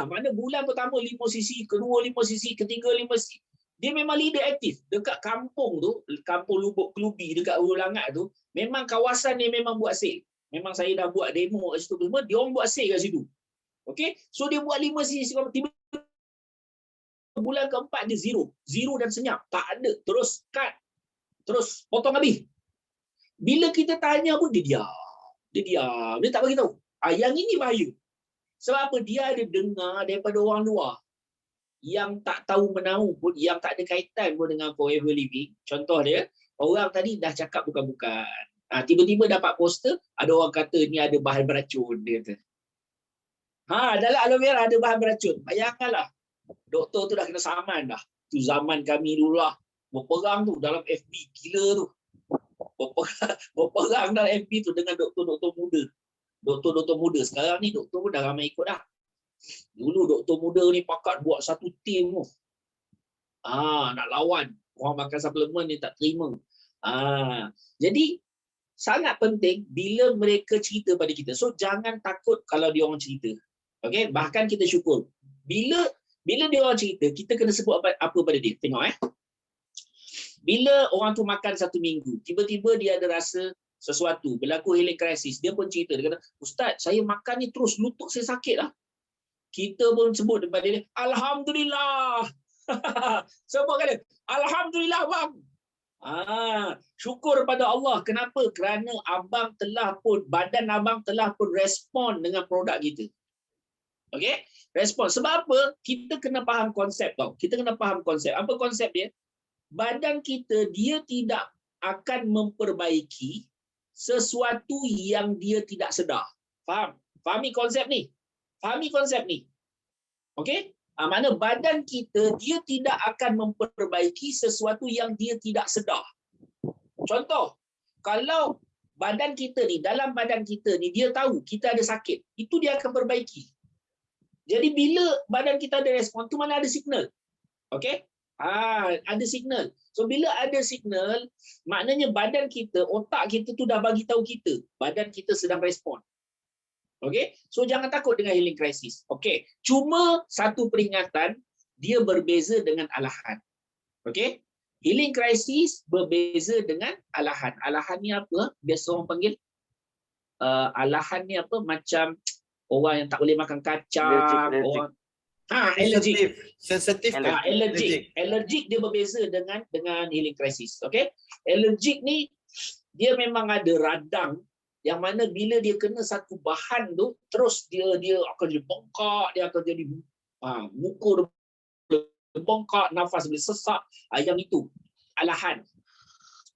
Mana bulan pertama 5 cc, kedua 5 cc, ketiga 5 cc. Dia memang leader aktif dekat kampung tu, kampung Lubuk Kelubi dekat Hulu Langat tu, memang kawasan ni memang buat sale. Memang saya dah buat demo kat situ semua, dia orang buat sale kat situ. Okey, so dia buat 5 cc, tiba bulan keempat dia 0 dan senyap, tak ada, terus cut, terus potong habis. Bila kita tanya pun dia diam, dia tak bagi tahu. Yang ini bahaya. Sebab apa? Dia ada dengar daripada orang luar yang tak tahu menahu pun, yang tak ada kaitan pun dengan Forever Living. Contoh dia, orang tadi dah cakap bukan-bukan. Tiba-tiba dapat poster, ada orang kata ni ada bahan beracun, dia kata. Dalam aloe vera ada bahan beracun. Bayangkanlah, doktor tu dah kena saman dah. Tu zaman kami dulu lah. Berperang tu dalam FB, gila tu. Berperang dalam FB tu dengan doktor-doktor muda. Doktor-doktor muda. Sekarang ni doktor pun dah ramai ikut dah. Dulu doktor muda ni pakat buat satu tim tu. Nak lawan. Orang makan suplemen ni tak terima. Jadi, sangat penting bila mereka cerita pada kita. So, jangan takut kalau dia orang cerita. Okay? Bahkan kita syukur. Bila dia orang cerita, kita kena sebut apa pada dia. Tengok Bila orang tu makan 1 minggu, tiba-tiba dia ada rasa sesuatu, berlaku healing crisis. Dia pun cerita, dia kata, Ustaz, saya makan ni terus lutut saya sakit lah. Kita pun sebut kepada dia, Alhamdulillah. Sebut kata, Alhamdulillah bang. Syukur pada Allah. Kenapa? Kerana badan abang telah pun respon dengan produk kita. Okey? Respon. Sebab apa? Kita kena faham konsep tau. Kita kena faham konsep. Apa konsep dia? Badan kita, dia tidak akan memperbaiki sesuatu yang dia tidak sedar. Faham? Fahami konsep ni? Okey? Makna badan kita, dia tidak akan memperbaiki sesuatu yang dia tidak sedar. Contoh, kalau badan kita ni, dalam badan kita ni, dia tahu kita ada sakit, itu dia akan perbaiki. Jadi bila badan kita ada respon, tu mana ada signal. Okey? Ada signal. So bila ada signal, maknanya badan kita, otak kita tu dah bagi tahu kita, badan kita sedang respon. Okey? So jangan takut dengan healing crisis. Okey. Cuma satu peringatan, dia berbeza dengan alahan. Okey? Healing crisis berbeza dengan alahan. Alahan ni apa? Biasa orang panggil alahan ni apa? Macam orang yang tak boleh makan kacang, orang allergic. Sensitif. Allergic dia berbeza dengan healing crisis. Okey? Allergic ni dia memang ada radang yang mana bila dia kena satu bahan tu, terus dia akan jadi bengkak, dia akan jadi muka dia bengkak, nafas boleh sesak. Yang itu alahan.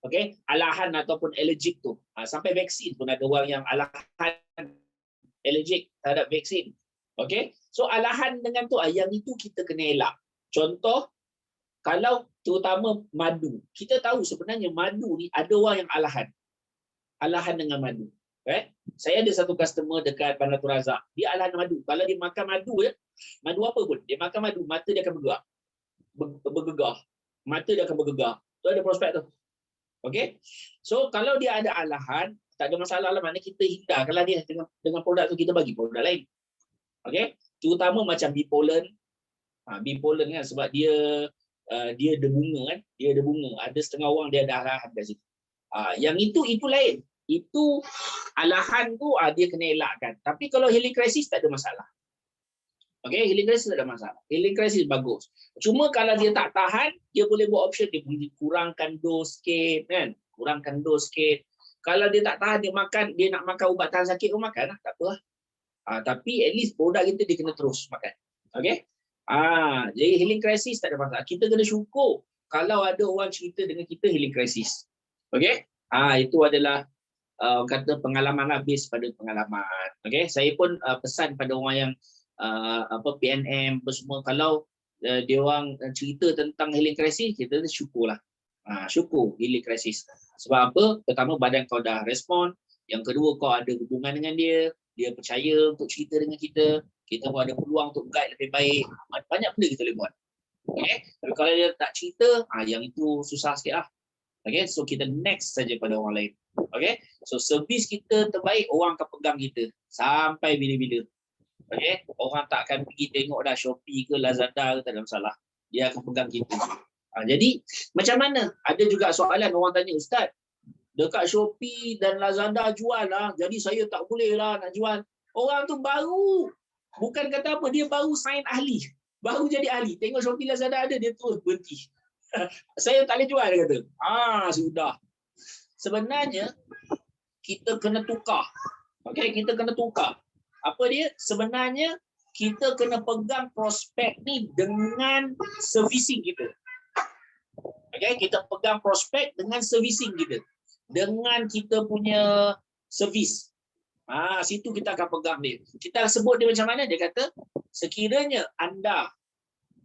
Okey, alahan ataupun allergic tu. Sampai vaksin pun ada orang yang alahan allergic terhadap vaksin. Okey, so alahan dengan tu, yang itu kita kena elak. Contoh, kalau terutama madu, kita tahu sebenarnya madu ni ada orang yang alahan dengan madu. Saya ada satu customer dekat Bandar Tun Razak. Dia alahan madu. Kalau dia makan madu madu apa pun, dia makan madu, mata dia akan bergegar. Mata dia akan bergegar. Tu ada prospek tu. Okey? So kalau dia ada alahan, tak ada masalah lah, maknanya kita hindarkanlah dia dengan produk tu, kita bagi produk lain. Okey? Terutama macam bipolar. Bipolar kan, sebab dia ada bunga kan. Dia ada bunga. Ada setengah orang dia ada alahan kat situ. Yang itu lain. Itu alahan tu dia kena elakkan. Tapi kalau healing crisis tak ada masalah. Okey, healing crisis tak ada masalah. Healing crisis bagus. Cuma kalau dia tak tahan, dia boleh buat option, dia boleh kurangkan dos sikit kan. Kurangkan dos sikit. Kalau dia tak tahan, dia nak makan ubat tahan sakit pun makan lah, tak apa lah. Tapi at least produk kita dia kena terus makan. Okay? Jadi healing crisis tak ada masalah. Kita kena syukur kalau ada orang cerita dengan kita healing crisis. Okay? Itu adalah kata pengalaman lah, based pada pengalaman. Okay? Saya pun pesan pada orang yang PNM apa semua, kalau dia orang cerita tentang healing crisis, kita syukurlah. Syukur healing crisis. Sebab apa? Pertama, badan kau dah respon. Yang kedua, kau ada hubungan dengan dia. Dia percaya untuk cerita dengan kita. Kita pun ada peluang untuk guide lebih baik. Banyak benda kita boleh buat. Okay? Tapi kalau dia tak cerita, yang itu susah sikit lah. Okay? So kita next saja pada orang lain. Okay? So servis kita terbaik, orang akan pegang kita sampai bila-bila. Okay? Orang tak akan pergi tengok dah Shopee ke Lazada ke, tak ada masalah. Dia akan pegang kita. Jadi macam mana? Ada juga soalan orang tanya, Ustaz, dekat Shopee dan Lazada jual lah, jadi saya tak boleh lah nak jual. Orang tu baru, bukan kata apa, dia baru sign ahli, baru jadi ahli. Tengok Shopee Lazada ada, dia terus berhenti. Saya tak boleh jual, dia kata. Sudah. Sebenarnya kita kena tukar. Okay, kita kena tukar. Apa dia? Sebenarnya kita kena pegang prospek ni dengan servicing kita. Okay, kita pegang prospek dengan servicing kita. Dengan kita punya servis. Situ kita akan pegang dia. Kita sebut dia macam mana? Dia kata, sekiranya anda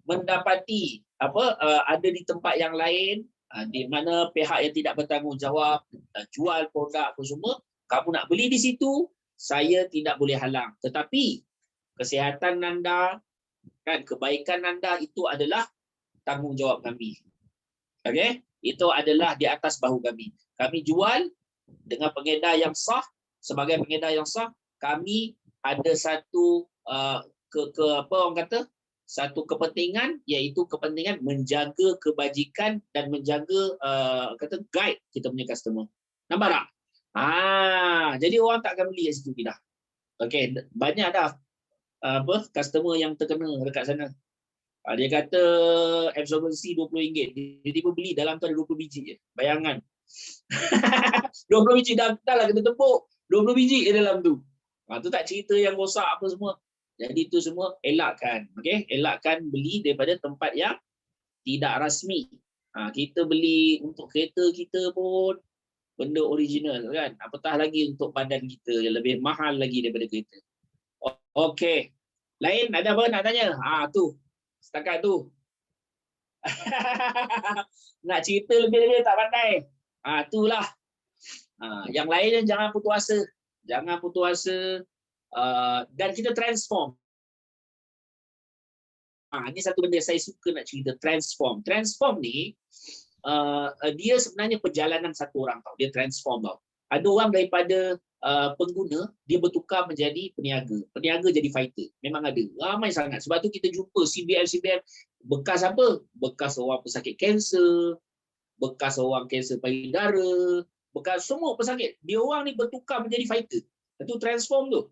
mendapati ada di tempat yang lain, di mana pihak yang tidak bertanggungjawab jual produk apa semua, kamu nak beli di situ, saya tidak boleh halang. Tetapi kesihatan anda, kan, kebaikan anda itu adalah tanggungjawab kami. Okay? Itu adalah di atas bahu kami. Kami jual dengan pengedar yang sah. Sebagai pengedar yang sah, kami ada satu apa orang kata, satu kepentingan, iaitu kepentingan menjaga kebajikan dan menjaga kata guide kita punya customer. Nampak tak? Jadi orang tak akan beli kat situ dah. Okay, banyak dah customer yang terkena dekat sana. Dia kata absorbency RM20. Dia tiba beli, dalam tu ada 20 biji je. Bayangan. 20 biji dah lah kena tepuk. 20 biji je dalam tu. Tu tak cerita yang rosak apa semua. Jadi itu semua elakkan. Okay? Elakkan beli daripada tempat yang tidak rasmi. Kita beli untuk kereta kita pun benda original kan. Apatah lagi untuk badan kita yang lebih mahal lagi daripada kereta. Okay. Lain ada apa nak tanya? Tu. Setakat tu. Nak cerita lebih-lebih tak pandai. Itulah. Yang lain jangan putus asa. Jangan putus asa. Dan kita transform. Ini satu benda saya suka nak cerita, transform. Transform ni, dia sebenarnya perjalanan satu orang tau. Dia transform tau. Ada orang daripada pengguna, dia bertukar menjadi peniaga. Peniaga jadi fighter. Memang ada. Ramai sangat. Sebab tu kita jumpa CBF bekas apa? Bekas orang pesakit kanser, bekas orang kanser payudara, bekas semua pesakit. Dia orang ni bertukar menjadi fighter. Itu transform tu.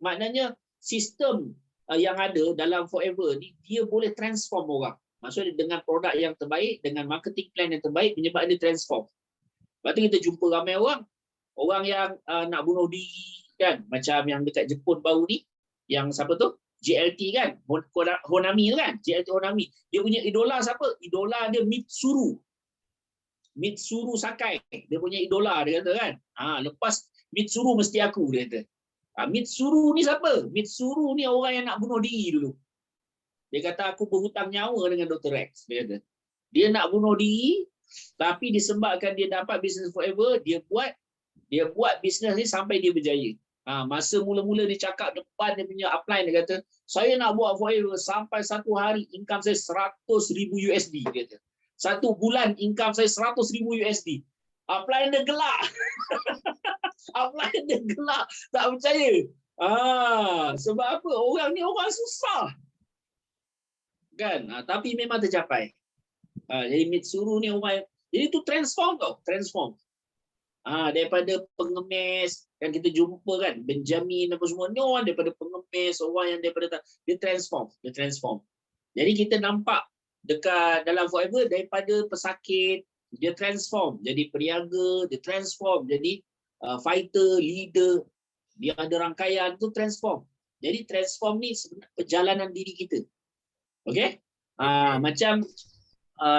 Maknanya sistem yang ada dalam Forever ni, dia boleh transform orang. Maksudnya dengan produk yang terbaik, dengan marketing plan yang terbaik, menyebabkan dia transform. Lepas tu kita jumpa ramai orang yang nak bunuh diri kan, macam yang dekat Jepun baru ni, yang siapa tu? JLT kan, Honami tu kan, JLT Honami. Dia punya idola siapa? Idola dia Mitsuru Sakai. Dia punya idola, dia kata kan. Lepas Mitsuru mesti aku, dia kata. Mitsuru ni siapa? Mitsuru ni orang yang nak bunuh diri dulu. Dia kata aku berhutang nyawa dengan Dr. Rex, dia kata. Dia nak bunuh diri, tapi disebabkan dia dapat business Forever, dia buat bisnes ni sampai dia berjaya. Masa mula-mula dia cakap depan dia punya upline, dia kata, saya nak buat Forever sampai satu hari income saya $100,000, dia kata. Satu bulan income saya $100,000. Upline dia gelak. Upline dia gelak. Tak percaya. Sebab apa? Orang ni orang susah. Kan? Tapi memang tercapai. Jadi Mitsuru ni orang, jadi tu transform tau. Transform. Daripada pengemis yang kita jumpa kan, Benjamin apa semua ni, orang daripada pengemis, orang yang daripada dia transform. Jadi kita nampak dekat dalam Forever, daripada pesakit dia transform jadi peniaga, dia transform jadi fighter, leader, dia ada rangkaian tu transform. Jadi transform ni sebenarnya perjalanan diri kita. Okey? Macam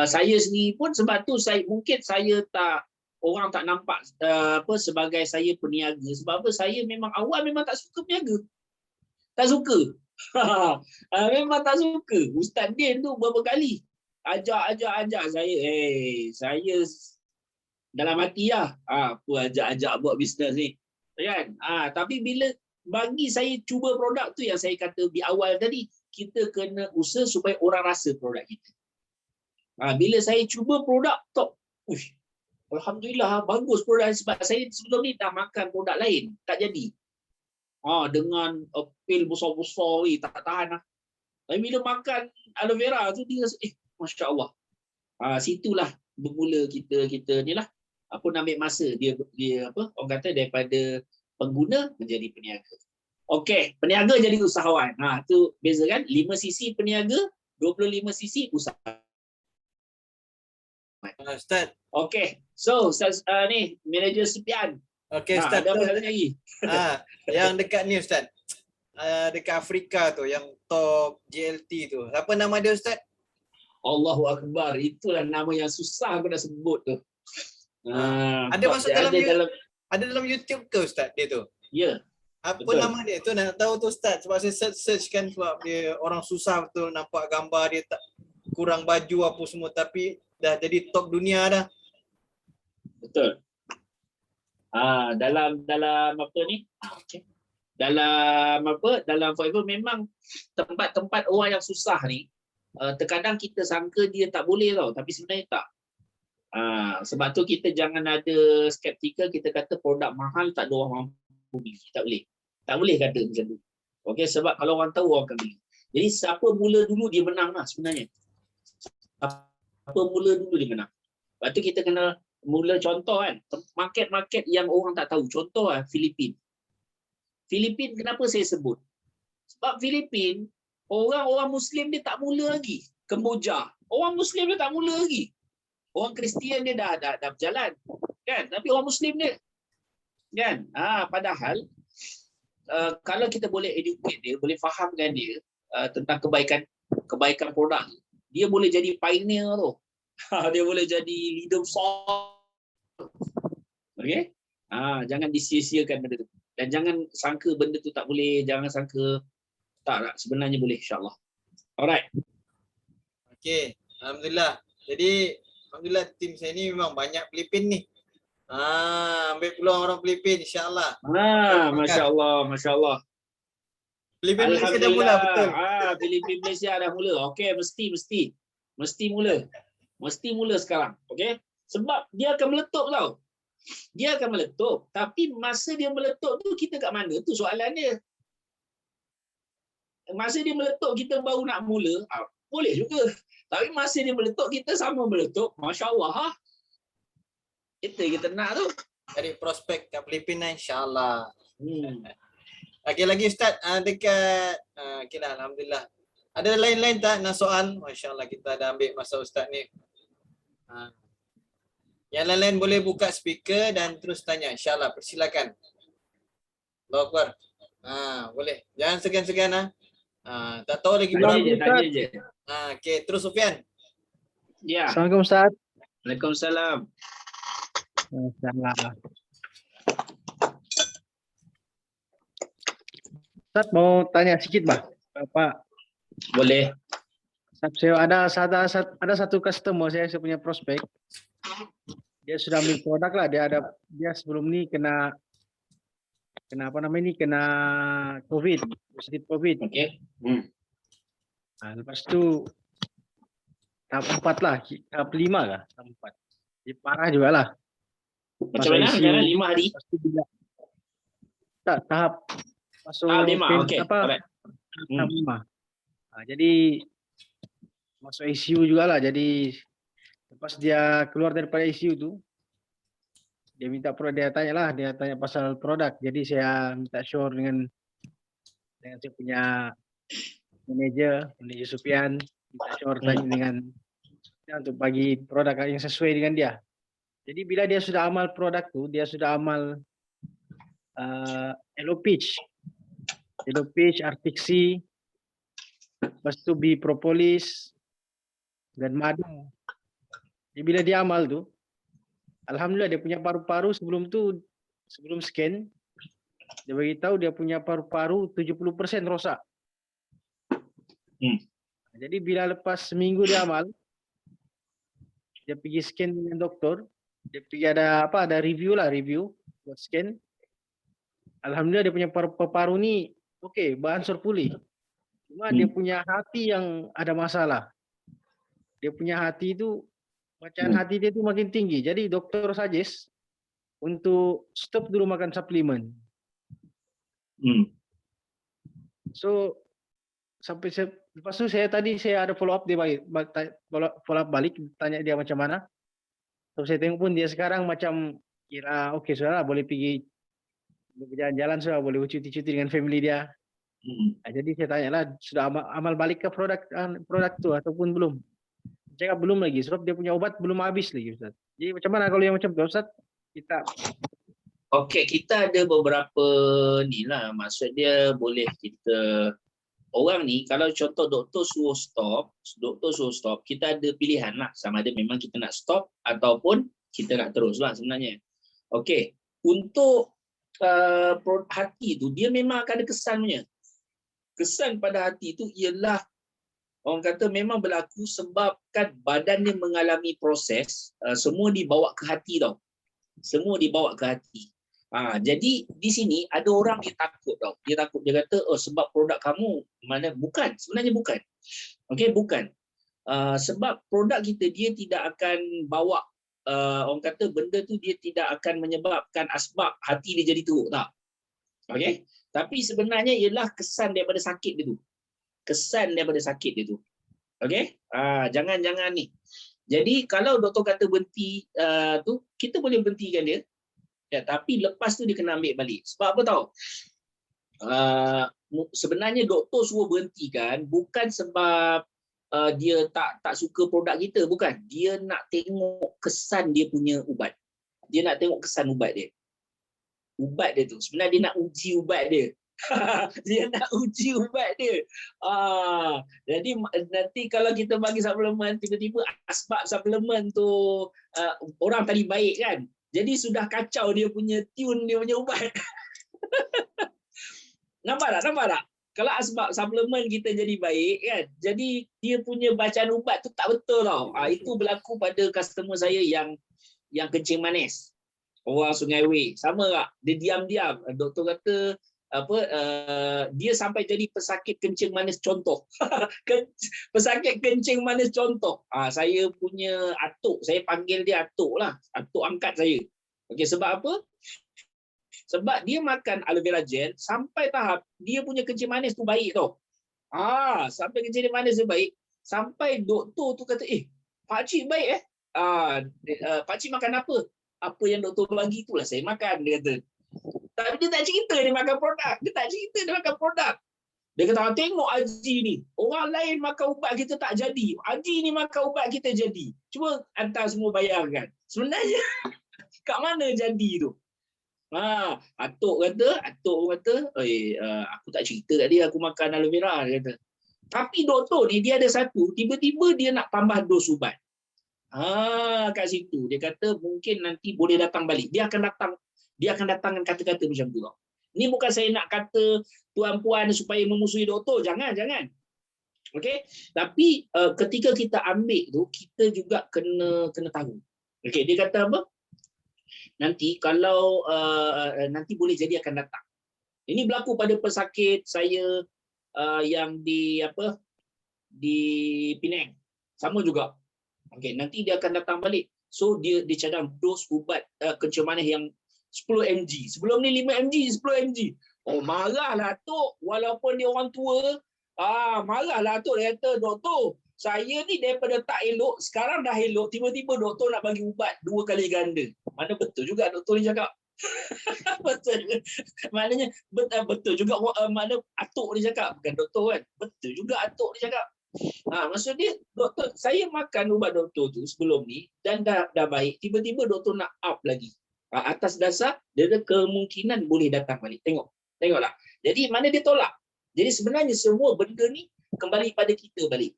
saya sendiri pun sebab tu mungkin saya orang tak nampak sebagai saya peniaga sebab apa, saya memang awal memang tak suka peniaga. Tak suka. Memang tak suka. Ustaz Din tu berapa kali ajak saya. Saya dalam hati apa ajak buat bisnes ni. Kan? Tapi bila bagi saya cuba produk tu yang saya kata di awal tadi, kita kena usaha supaya orang rasa produk kita. Bila saya cuba produk top, alhamdulillah bagus produk, sebab saya sebelum ni dah makan produk lain, tak jadi. Dengan pil besar-besar, tak tahan lah. Tapi bila makan aloe vera tu dia rasa, Masya Allah. Situlah bermula kita ni lah. Ambil masa dia orang kata daripada pengguna menjadi peniaga. Okey, peniaga jadi usahawan. Tu beza kan? 5 sisi peniaga, 25 sisi usahawan. Ustaz. Okey. So, Ustaz ni manager Supian. Okey, Ustaz. Ada apa lagi? Yang dekat ni Ustaz. Dekat Afrika tu yang top JLT tu. Apa nama dia Ustaz? Allahu Akbar. Itulah nama yang susah aku nak sebut tu. Ada masuk dalam YouTube ke Ustaz dia tu? Ya. Apa betul. Nama dia tu nak tahu tu Ustaz, sebab saya search kan, sebab dia orang susah betul nampak gambar dia, tak kurang baju apa semua, tapi dah jadi top dunia dah. Betul. Dalam apa ni? Okay. Dalam Forever memang tempat-tempat orang yang susah ni, terkadang kita sangka dia tak boleh tau, tapi sebenarnya tak. Sebab tu kita jangan ada skeptikal, kita kata produk mahal tak ada orang mampu beli. Tak boleh kata macam tu. Okey, sebab kalau orang tahu orang akan beli. Jadi siapa mula dulu dia menang lah sebenarnya. Siapa mula dulu dia menang. Lepas tu kita kena mula contoh kan, market-market yang orang tak tahu. Contoh Filipin. Filipin kenapa saya sebut? Sebab Filipin, orang Muslim dia tak mula lagi. Kemboja, orang Muslim dia tak mula lagi. Orang Kristian dia dah berjalan. Kan? Tapi orang Muslim dia. Kan? Padahal, kalau kita boleh educate dia, boleh fahamkan dia tentang kebaikan produk, dia boleh jadi pioneer tu. Dia boleh jadi leader besar. Okey? Jangan disia-siakan benda tu. Dan jangan sangka benda tu tak boleh, jangan sangka tak, sebenarnya boleh, insya-Allah. Alright. Okey, alhamdulillah. Jadi alhamdulillah tim saya ni memang banyak Filipin ni. Ambil peluang orang Filipin, insya-Allah. Masya-Allah, masya-Allah. Filipin Malaysia dah mula betul. Filipin Malaysia dah mula. Okey, mesti mula. Mesti mula sekarang. Okey? Sebab dia akan meletup tau. Dia akan meletup, tapi masa dia meletup tu kita kat mana? Tu soalan dia. Masa dia meletup kita baru nak mula, boleh juga. Tapi masa dia meletup kita sama meletup. Masya-Allah. Kita nak tu. Dari prospek kat Filipina, insya-Allah. Okey lagi Ustaz, dekat okeylah, alhamdulillah. Ada lain-lain tak nak soal? Masya-Allah kita dah ambil masa Ustaz ni. Yang lain-lain boleh buka speaker dan terus tanya, insya-Allah. Persilakan. Allahu Akbar. Boleh. Jangan segan-segan tak tahu lagi Tanya je. Okey, terus Sufian. Ya. Assalamualaikum Ustaz. Waalaikumsalam. Ustaz mau tanya sedikit Pak. Boleh. Saya ada satu customer saya punya prospek. Dia sudah ambil produk lah. Dia sebelum ni kena apa namanya ni, kena COVID, positif COVID. Okey. Lepas tu tahap 4 lah, tahap 5 lah, tahap 4. Dia parah juga lah. Macam mana? Jangan 5 hari. Lepas tu bila tahap masuk 5. Okey. tahap 5. Jadi masuk ICU jugalah. Jadi lepas dia keluar daripada ICU tu, dia tanya pasal produk. Jadi saya minta share dengan saya punya manager Supian, minta share tanya dengan dia untuk bagi produk yang sesuai dengan dia. Jadi bila dia sudah amal produk tu, dia sudah amal Elopage, Artixi, lepas tu Propolis dan madu. Jadi bila dia amal tu, alhamdulillah dia punya paru-paru sebelum scan, dia bagi tahu dia punya paru-paru 70% rosak. Jadi bila lepas seminggu dia amal, dia pergi scan dengan doktor, dia pergi ada review buat scan. Alhamdulillah dia punya paru-paru ni okey, beransur pulih. Cuma dia punya hati yang ada masalah. Dia punya hati tu, bacaan hati dia tu makin tinggi. Jadi doktor suggest untuk stop dulu makan suplemen. So lepas tu saya ada follow up dia balik tanya dia macam mana. So saya tengok pun dia sekarang macam kira okey sudah boleh pergi berjalan-jalan, sudah boleh cuti-cuti dengan family dia. Jadi saya tanyalah sudah amal balik ke produk tu ataupun belum. Dia cakap belum lagi sebab dia punya obat belum habis lagi Ustaz. Jadi macam mana kalau yang macam tu Ustaz? Okey, kita ada beberapa ni lah, maksud dia boleh kita orang ni kalau contoh doktor suruh stop, kita ada pilihan lah, sama ada memang kita nak stop ataupun kita nak terus lah sebenarnya. Okey, untuk hati tu dia memang akan ada kesan punya. Kesan pada hati tu ialah orang kata memang berlaku sebabkan badan dia mengalami proses, semua dibawa ke hati tau. Semua dibawa ke hati. Jadi di sini ada orang dia takut tau. Dia takut, dia kata sebab produk kamu bukan, sebenarnya bukan. Okey, bukan. Sebab produk kita dia tidak akan bawa orang kata benda tu dia tidak akan menyebabkan asbab hati dia jadi teruk tak. Okey. Tapi sebenarnya ialah kesan daripada sakit dia tu. Kesan daripada sakit dia tu. Okey? Jangan ni. Jadi kalau doktor kata berhenti tu, kita boleh berhentikan dia. Ya, tapi lepas tu dia kena ambil balik. Sebab apa tahu? Sebenarnya doktor suruh berhentikan bukan sebab dia tak suka produk kita, bukan. Dia nak tengok kesan dia punya ubat. Dia nak tengok kesan ubat dia. Ubat dia tu. Sebenarnya dia nak uji ubat dia. Dia nak uji ubat dia. Jadi nanti kalau kita bagi suplemen, tiba-tiba asbab suplemen tu orang tadi baik kan. Jadi sudah kacau dia punya tune dia punya ubat. Nampak tak? Kalau asbab suplemen kita jadi baik kan. Jadi dia punya bacaan ubat tu tak betul tau. Itu berlaku pada customer saya yang kencing manis. Orang Sungai Way. Sama tak? Dia diam-diam. Doktor kata dia sampai jadi pesakit kencing manis contoh. Pesakit kencing manis contoh. Saya punya atuk, saya panggil dia atuk lah. Atuk angkat saya. Okey, sebab apa? Sebab dia makan aloe vera gel sampai tahap dia punya kencing manis tu baik tau. Sampai kencing manis tu baik. Sampai doktor tu kata, pakcik baik pakcik makan apa? Apa yang doktor bagi itulah saya makan, dia kata. Tapi dia tak cerita dia makan produk. Dia kata, tengok Haji ni. Orang lain makan ubat kita tak jadi. Haji ni makan ubat kita jadi. Cuba hantar semua bayarkan. Sebenarnya, kat mana jadi tu? Atuk kata, aku tak cerita kat dia aku makan aloe vera, dia kata. Tapi doktor ni dia ada satu, tiba-tiba dia nak tambah dos ubat. Kat situ dia kata mungkin nanti boleh datang balik. Dia akan datangkan kata-kata macam tu tau. Ni bukan saya nak kata tuan-puan supaya memusuhi doktor, jangan. Okey, tapi ketika kita ambil tu kita juga kena tahu. Okey, dia kata apa? Nanti kalau nanti boleh jadi akan datang. Ini berlaku pada pesakit saya yang di Penang. Sama juga. Okey, nanti dia akan datang balik. So dia cadang dos ubat kencing manis yang 10 mg. Sebelum ni 5 mg, 10 mg. Marahlah Tok. Walaupun dia orang tua, marahlah Tok. Dia kata, doktor, saya ni daripada tak elok, sekarang dah elok, tiba-tiba doktor nak bagi ubat 2 kali ganda. Mana betul juga doktor ni cakap. Betul. Maknanya betul juga mana atuk dia cakap, bukan doktor kan. Betul juga atuk dia cakap. Maksud dia doktor, saya makan ubat doktor tu sebelum ni dan dah baik, tiba-tiba doktor nak up lagi. Atas dasar dia ada kemungkinan boleh datang balik. Tengoklah. Jadi mana dia tolak. Jadi sebenarnya semua benda ni kembali pada kita balik.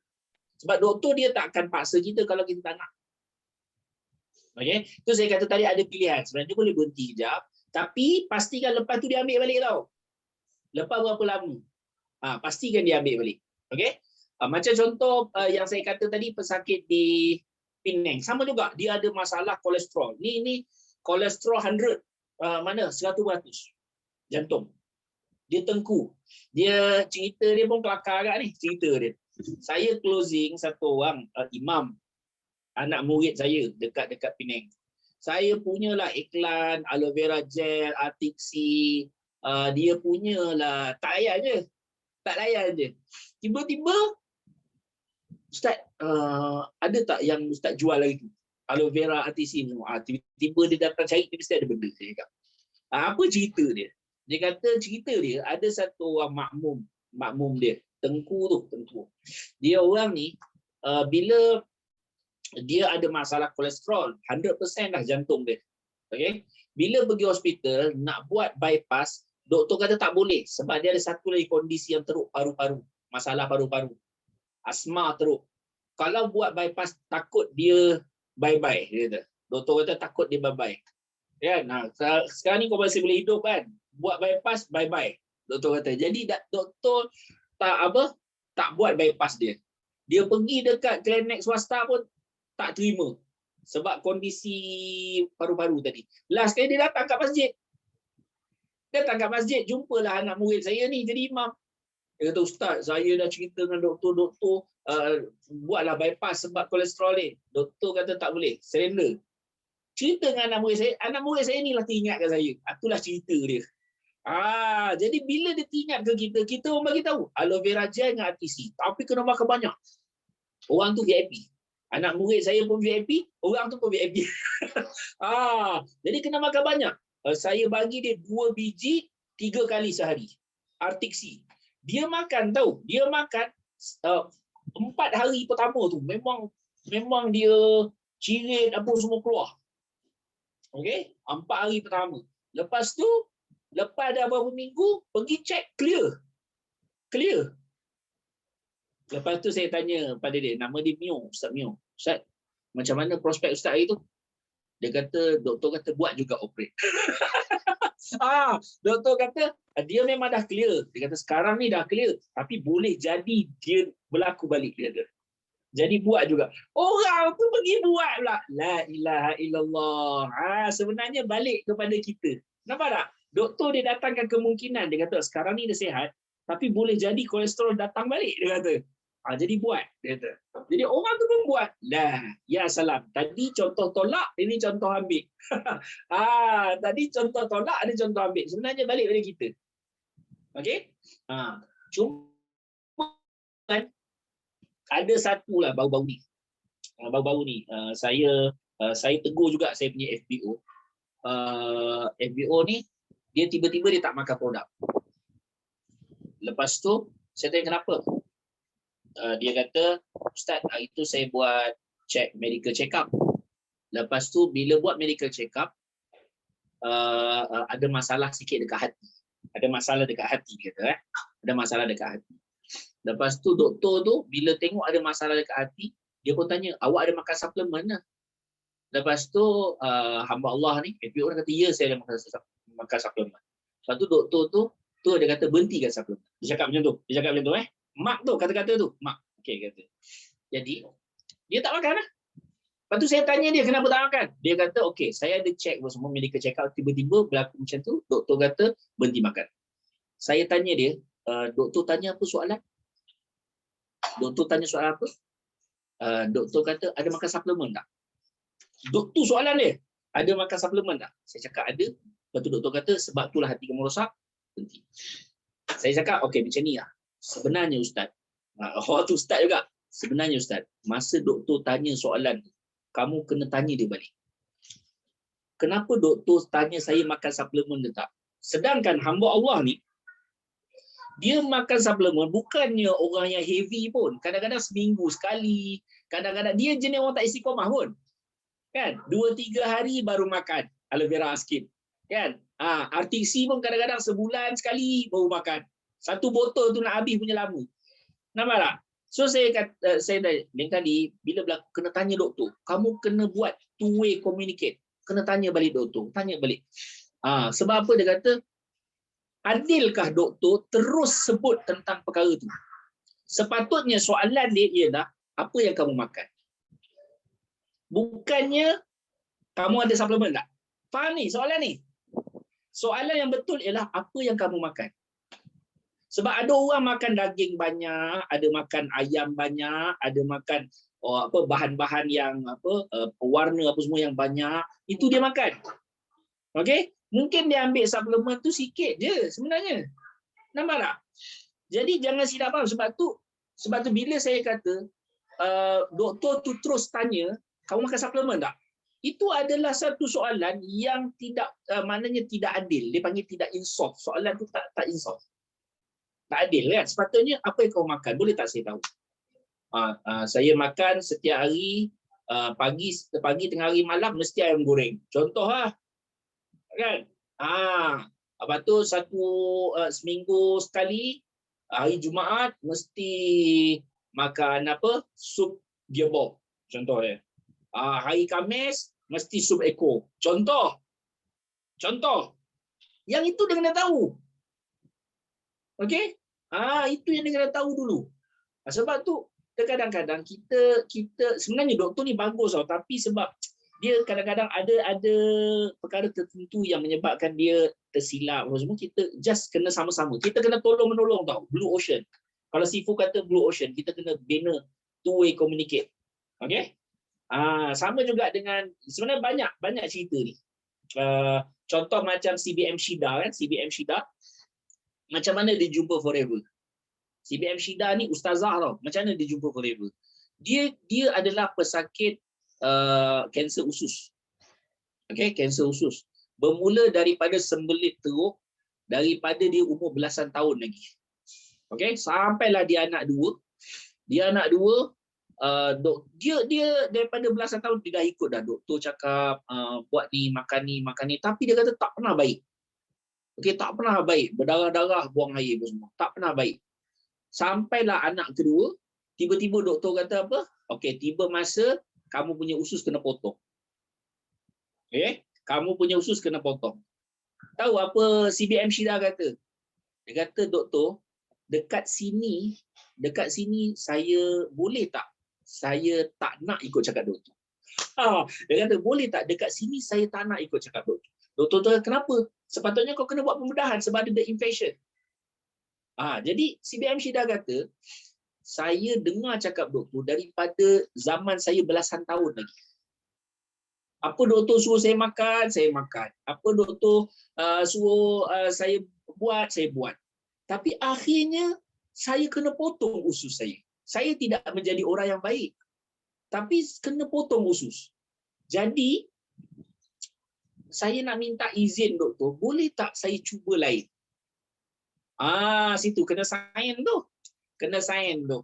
Sebab doktor dia tak akan paksa kita kalau kita tak nak. Okey, tu saya kata tadi ada pilihan. Sebenarnya dia boleh berhenti kejap, tapi pastikan lepas tu dia ambil balik tau. Lepas berapa lama? Pastikan dia ambil balik. Okey? Macam contoh yang saya kata tadi, pesakit di Penang. Sama juga, dia ada masalah kolesterol. Ni kolesterol 100, mana? 100% jantung. Dia tengku. Dia cerita dia pun kelakar agak ni, cerita dia. Saya closing satu orang imam, anak murid saya dekat Penang. Saya punyalah iklan aloe vera gel, Artixi, dia punyalah tak layan je. Tiba-tiba Ustaz, ada tak yang Ustaz jual lagi tu? Aloe vera Artixi ni. Tiba-tiba dia datang cari, dia mesti ada benda. Saya cakap. Apa cerita dia? Dia kata cerita dia ada satu orang makmum dia, tengku. Dia orang ni bila dia ada masalah kolesterol, 100% dah jantung dia. Okey. Bila pergi hospital nak buat bypass, doktor kata tak boleh sebab dia ada satu lagi kondisi yang teruk, paru-paru, masalah paru-paru. Asma teruk. Kalau buat bypass takut dia bye-bye, dia kata. Doktor kata takut dia bye-bye. Ya, nah sekarang ni kau masih boleh hidup kan? Buat bypass bye-bye. Doktor kata. Jadi doktor tak buat bypass dia. Dia pergi dekat klinik swasta pun tak terima sebab kondisi paru-paru tadi. Last kali dia datang kat masjid. Jumpalah anak murid saya ni jadi imam. Dia kata, Ustaz, saya dah cerita dengan doktor, buatlah bypass sebab kolesterol ni. Doktor kata tak boleh, surrender. Cerita dengan anak murid saya ni lah teringatkan saya. Itulah cerita dia. Jadi bila dia teringat ke kita orang bagi tahu aloe vera gel dengan Artixi. Tapi kena makan banyak. Orang tu VIP. Anak murid saya pun VIP, orang tu pun VIP. Jadi kena makan banyak. Saya bagi dia 2 biji 3 kali sehari. Artixi. Dia makan tahu. Dia makan 4 hari pertama tu. Memang dia cirit apa semua keluar. Okey? 4 hari pertama. Lepas tu, lepas dah beberapa minggu, pergi check clear. Lepas tu saya tanya pada dia, nama dia Mio, Ustaz Mio. Ustaz, macam mana prospek Ustaz hari tu? Dia kata, doktor kata buat juga operate. Doktor kata, dia memang dah clear. Dia kata sekarang ni dah clear, tapi boleh jadi dia berlaku balik, dia kata. Jadi buat juga. Orang tu pergi buat pula. La ilaha illallah. Sebenarnya balik kepada kita. Nampak tak? Doktor dia datangkan kemungkinan. Dia kata sekarang ni dia sihat, tapi boleh jadi kolesterol datang balik, dia kata. Jadi buat, dia kata. Jadi orang tu pun buat. Lah, ya salam. Tadi contoh tolak, ini contoh ambil. Tadi contoh tolak, ada contoh ambil. Sebenarnya balik pada kita. Okey? Cuma ada satu lah baru-baru ni. Saya tegur juga saya punya FBO. FBO ni, dia tiba-tiba dia tak makan produk. Lepas tu, saya tanya kenapa? Dia kata, Ustaz, hari tu saya buat medical check up. Lepas tu, bila buat medical check up, ada masalah sikit dekat hati. Ada masalah dekat hati, kata. Ada masalah dekat hati. Lepas tu, doktor tu, bila tengok ada masalah dekat hati, dia pun tanya, awak ada makan suplemen lah? Lepas tu, hamba Allah ni, FPO dia kata, ya, saya ada makan suplemen. Lepas tu, doktor tu dia kata, berhentikan suplemen. Dia cakap macam tu. Mak tu, kata-kata tu. Mak. Okey, kata. Jadi, dia tak makan lah. Lepas tu saya tanya dia, kenapa tak makan? Dia kata, okey, saya ada check semua medical check up, tiba-tiba berlaku macam tu, doktor kata, berhenti makan. Saya tanya dia, doktor tanya apa soalan? Doktor tanya soalan apa? Doktor kata, ada makan suplemen tak? Doktor soalan dia, ada makan suplemen tak? Saya cakap ada. Lepas tu doktor kata, sebab itulah hati kamu rosak, berhenti. Saya cakap, okey, macam ni lah. Sebenarnya Ustaz, tu Ustaz juga. Sebenarnya Ustaz, masa doktor tanya soalan tu, kamu kena tanya dia balik. Kenapa doktor tanya saya makan suplemen ke tak? Sedangkan hamba Allah ni, dia makan suplemen bukannya orang yang heavy pun. Kadang-kadang seminggu sekali. Kadang-kadang dia jenis orang tak istiqomah pun. Kan? 2-3 hari baru makan. aloe vera sikit. Kan? RTC pun kadang-kadang sebulan sekali baru makan. Satu botol tu nak habis punya lama. Nampak tak? So saya kata, saya dah lain kali bila berlaku kena tanya doktor. Kamu kena buat two way communicate. Kena tanya balik doktor, tanya balik. Sebab apa dia kata? Adilkah doktor terus sebut tentang perkara tu? Sepatutnya soalan dia ialah apa yang kamu makan. Bukannya kamu ada suplemen tak? Faham ni soalan ni? Soalan yang betul ialah apa yang kamu makan. Sebab ada orang makan daging banyak, ada makan ayam banyak, ada makan bahan-bahan yang pewarna apa semua yang banyak, itu dia makan. Okey? Mungkin dia ambil suplemen tu sikit je sebenarnya. Nampak tak? Jadi jangan silap faham sebab tu bila saya kata doktor tu terus tanya, kamu makan suplemen tak? Itu adalah satu soalan yang tidak maknanya tidak adil. Dia panggil tidak insaf. Soalan tu tak insaf. Tak adil kan? Sepatutnya apa yang kau makan? Boleh tak saya tahu? Saya makan setiap hari pagi, tengah hari, malam mesti ayam goreng. Contoh lah. Kan? Lepas tu seminggu sekali hari Jumaat mesti makan sup gearbox. Contoh dia. Hari Khamis mesti sup ekor. Contoh. Yang itu dia kena tahu. Okey? Itu yang dia kena tahu dulu. Sebab tu kadang-kadang kita sebenarnya doktor ni bagus tau, tapi sebab dia kadang-kadang ada perkara tertentu yang menyebabkan dia tersilap semua, kita just kena sama-sama. Kita kena tolong-menolong tau. Blue Ocean. Kalau Sifu kata Blue Ocean, kita kena bina two way communicate. Okey? Sama juga dengan sebenarnya banyak cerita ni. Contoh macam CBM Shida kan, CBM Shida macam mana dia jumpa Forever. CBM Shida ni ustazah tau. Macam mana dia jumpa Forever. Dia adalah pesakit kanser usus. Okey, kanser usus. Bermula daripada sembelit teruk daripada dia umur belasan tahun lagi. Okey, sampailah dia anak dua. Dia daripada belasan tahun dia dah ikut dah doktor cakap buat ni, makan ni, tapi dia kata tak pernah baik. Okey, tak pernah baik. Berdarah-darah, buang air apa semua. Tak pernah baik. Sampailah anak kedua, tiba-tiba doktor kata apa? Okey, tiba masa kamu punya usus kena potong. Okey, kamu punya usus kena potong. Tahu apa CBM Shida kata? Dia kata, doktor, dekat sini saya boleh tak? Saya tak nak ikut cakap doktor. Dia kata, boleh tak dekat sini saya tak nak ikut cakap doktor. Doktor tu kenapa? Sepatutnya kau kena buat pembedahan sebab ada infection. Jadi CBM Shida kata, saya dengar cakap doktor daripada zaman saya belasan tahun lagi. Apa doktor suruh saya makan, saya makan. Apa doktor suruh saya buat. Tapi akhirnya saya kena potong usus saya. Saya tidak menjadi orang yang baik. Tapi kena potong usus. Jadi saya nak minta izin doktor, boleh tak saya cuba lain? Situ kena sign tu.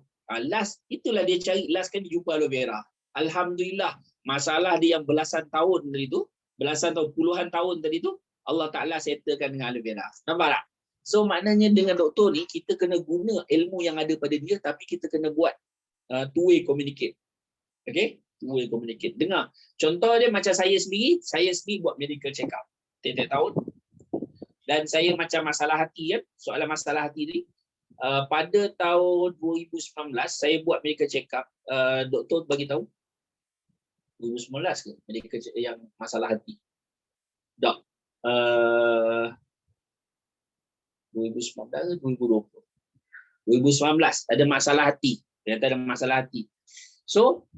Last, itulah dia cari, last kan dia jumpa aloe vera. Alhamdulillah, masalah dia yang belasan tahun tadi tu, puluhan tahun tadi tu, Allah Ta'ala settlekan dengan aloe vera. Nampak tak? So maknanya dengan doktor ni, kita kena guna ilmu yang ada pada dia, tapi kita kena buat two way communicate. Okay? Two way communicate. Dengar. Contoh dia macam saya sendiri buat medical check up tiap-tiap tahun. Dan saya macam masalah hati soalan masalah hati ni, pada tahun 2019 saya buat medical check up, doktor bagi tahu 2019 ke medical check yang masalah hati. Dok. 2019 ke 2020. 2019 ada masalah hati. Ternyata ada masalah hati. So,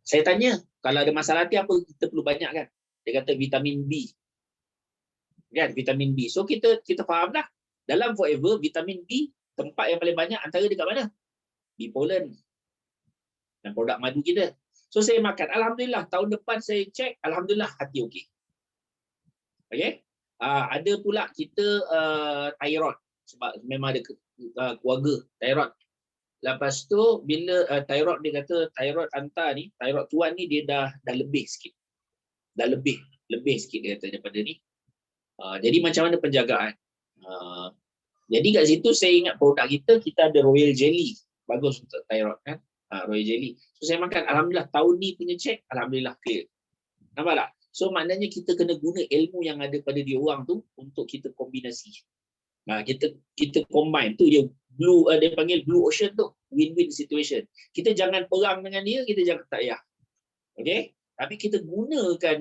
saya tanya, kalau ada masalah hati apa kita perlu banyak kan? Dia kata vitamin B. Kan, vitamin B. So kita faham dah. Dalam Forever, vitamin B tempat yang paling banyak antara dekat mana? Bee pollen. Dan produk madu kita. So saya makan. Alhamdulillah, tahun depan saya cek, alhamdulillah hati okey. Okey? Ada pula kita thyroid sebab memang ada keluarga thyroid. Lepas tu bila thyroid dia kata thyroid hantar ni, thyroid tuan ni dia dah lebih sikit. Dah lebih. lebih sikit dia kata daripada ni. Jadi macam mana penjagaan? Jadi kat situ saya ingat produk kita ada Royal Jelly. Bagus untuk thyroid kan. Royal Jelly. So saya makan, alhamdulillah tahun ni punya check, alhamdulillah clear. Nampak tak? So maknanya kita kena guna ilmu yang ada pada dia orang tu untuk kita kombinasi. Kita combine tu dia blue, dia panggil blue ocean tu, win-win situation. Kita jangan perang dengan dia, kita jangan tak payah. Okey? Tapi kita gunakan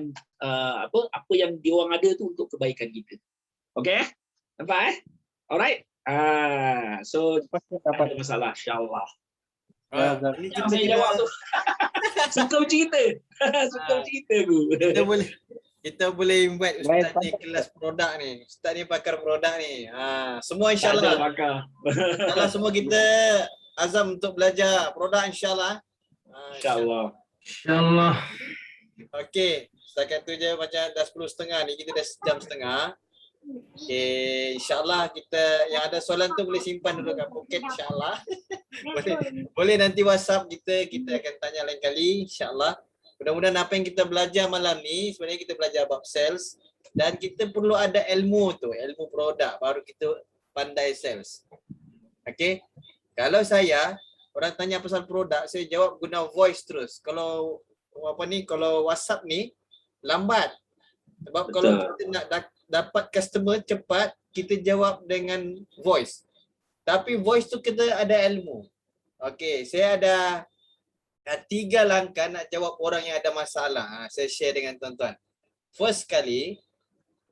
apa yang dia orang ada tu untuk kebaikan kita. Okey? Nampak Alright. So tak ada masalah insya-Allah. Ini Yang saya jawab tu. Suka cerita. Suka cerita aku. Kita boleh invite ustaz ni kelas produk ni. Ustaz ni pakar produk ni. Semua insya-Allah. Kalau semua kita azam untuk belajar produk insya-Allah. Insya-Allah. InsyaAllah. Okey, setakat tu je macam dah 10.30 ni, kita dah sejam setengah. Okey, insya-Allah kita yang ada soalan tu boleh simpan dulu kat poket insya-Allah. boleh nanti WhatsApp kita akan tanya lain kali insya-Allah. Mudah-mudahan apa yang kita belajar malam ni sebenarnya kita belajar bab sales dan kita perlu ada ilmu tu, ilmu produk baru kita pandai sales. Okey. Kalau orang tanya pasal produk, saya jawab guna voice terus. Kalau kalau WhatsApp ni lambat. Sebab kalau kita nak dapat customer cepat, kita jawab dengan voice. Tapi voice tu kita ada ilmu. Okey, saya ada 3 langkah nak jawab orang yang ada masalah. Saya share dengan tuan-tuan. First kali,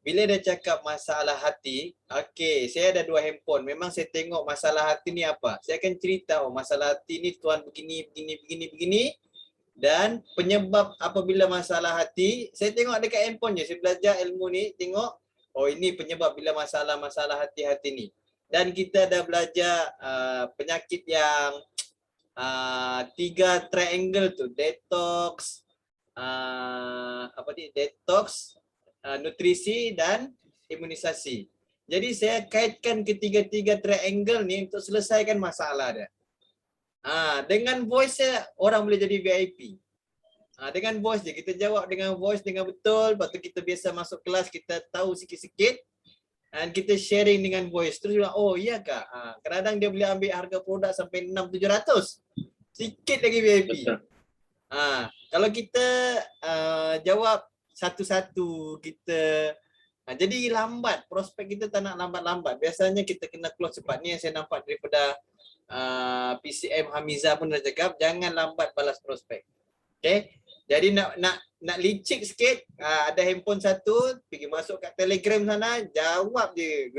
bila dia cakap masalah hati, okey, saya ada 2 handphone. Memang saya tengok masalah hati ni apa. Saya akan cerita, masalah hati ni tuan begini. Dan penyebab apabila masalah hati, saya tengok dekat handphone je. Saya belajar ilmu ni, tengok, ini penyebab bila masalah hati-hati ni. Dan kita dah belajar penyakit yang 3 triangle tu, detox, detox, nutrisi dan imunisasi. Jadi saya kaitkan ketiga-tiga triangle ni untuk selesaikan masalah dia. Dengan voice orang boleh jadi VIP. Dengan voice je, kita jawab dengan voice dengan betul. Lepas tu kita biasa masuk kelas, kita tahu sikit-sikit. Dan kita sharing dengan voice. Terus bilang, iya kak. Kadang-kadang dia boleh ambil harga produk sampai 600-700. Sikit lagi VIP. Kalau kita jawab satu-satu, kita jadi lambat. Prospek kita tak nak lambat-lambat. Biasanya kita kena close cepat. Ni yang saya nampak daripada PCM Hamiza pun dah cakap, jangan lambat balas prospek. Okay? Jadi nak licik sikit, ada handphone satu, pergi masuk kat Telegram sana, jawab je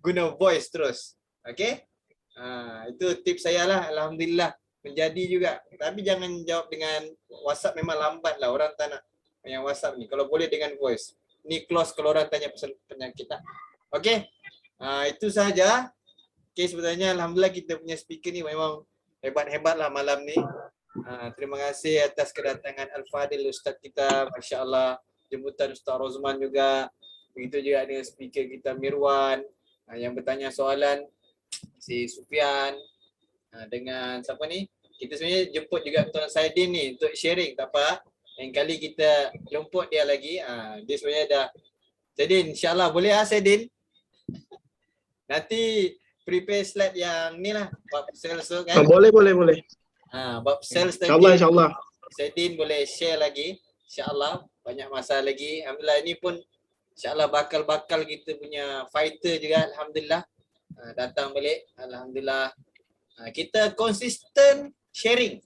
guna voice terus. Okay? Itu tips saya lah, alhamdulillah menjadi juga. Tapi jangan jawab dengan WhatsApp, memang lambat lah, orang tak nak yang WhatsApp ni. Kalau boleh dengan voice. Ni close kalau orang tanya pasal penyakit lah. Okay? Itu sahaja. Okay, sebenarnya alhamdulillah kita punya speaker ni memang hebat-hebat lah malam ni. Terima kasih atas kedatangan Al-Fadil Ustaz kita, Masya Allah. Jemputan Ustaz Rozman juga. Begitu juga dengan speaker kita Mirwan. Yang bertanya soalan si Sufian. Dengan siapa ni? Kita sebenarnya jemput juga Tuan Saidin ni untuk sharing. Tak apa. Lain kali kita jemput dia lagi. Dia sebenarnya dah. Saidin, insyaAllah boleh Saidin? Nanti prepare slide yang ni lah. Bab sales tu kan? Boleh. Bab sales tadi. InsyaAllah. Saidin boleh share lagi. InsyaAllah. Banyak masa lagi. Alhamdulillah ini pun insyaAllah bakal kita punya fighter juga. Alhamdulillah. Datang balik. Alhamdulillah. Kita konsisten sharing.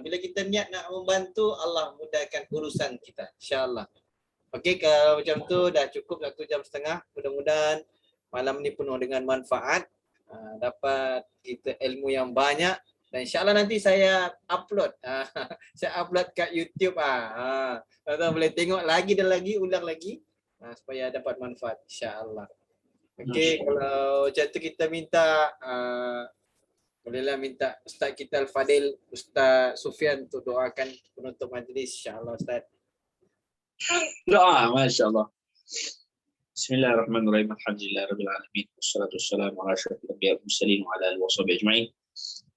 Bila kita niat nak membantu, Allah mudahkan urusan kita. InsyaAllah. Okey, kalau macam tu dah cukup 1 jam setengah. Mudah-mudahan malam ni penuh dengan manfaat. Dapat kita ilmu yang banyak. Dan insyaAllah nanti saya upload. Saya upload kat YouTube. Tuan-tuan boleh tengok lagi dan lagi, ulang lagi. Supaya dapat manfaat. InsyaAllah. Okey, kalau macam tu kita minta, bolehlah minta Ustaz kita Al-Fadil, Ustaz Sufian untuk doakan penutup majlis. InsyaAllah Ustaz. Doa, Masya Allah. Bismillahirrahmanirrahim. Alhamdulillahirabbil alamin. Wassalatu wassalamu ala asyrafil anbiya'i wal mursalin wa ala alihi washabihi ajma'in.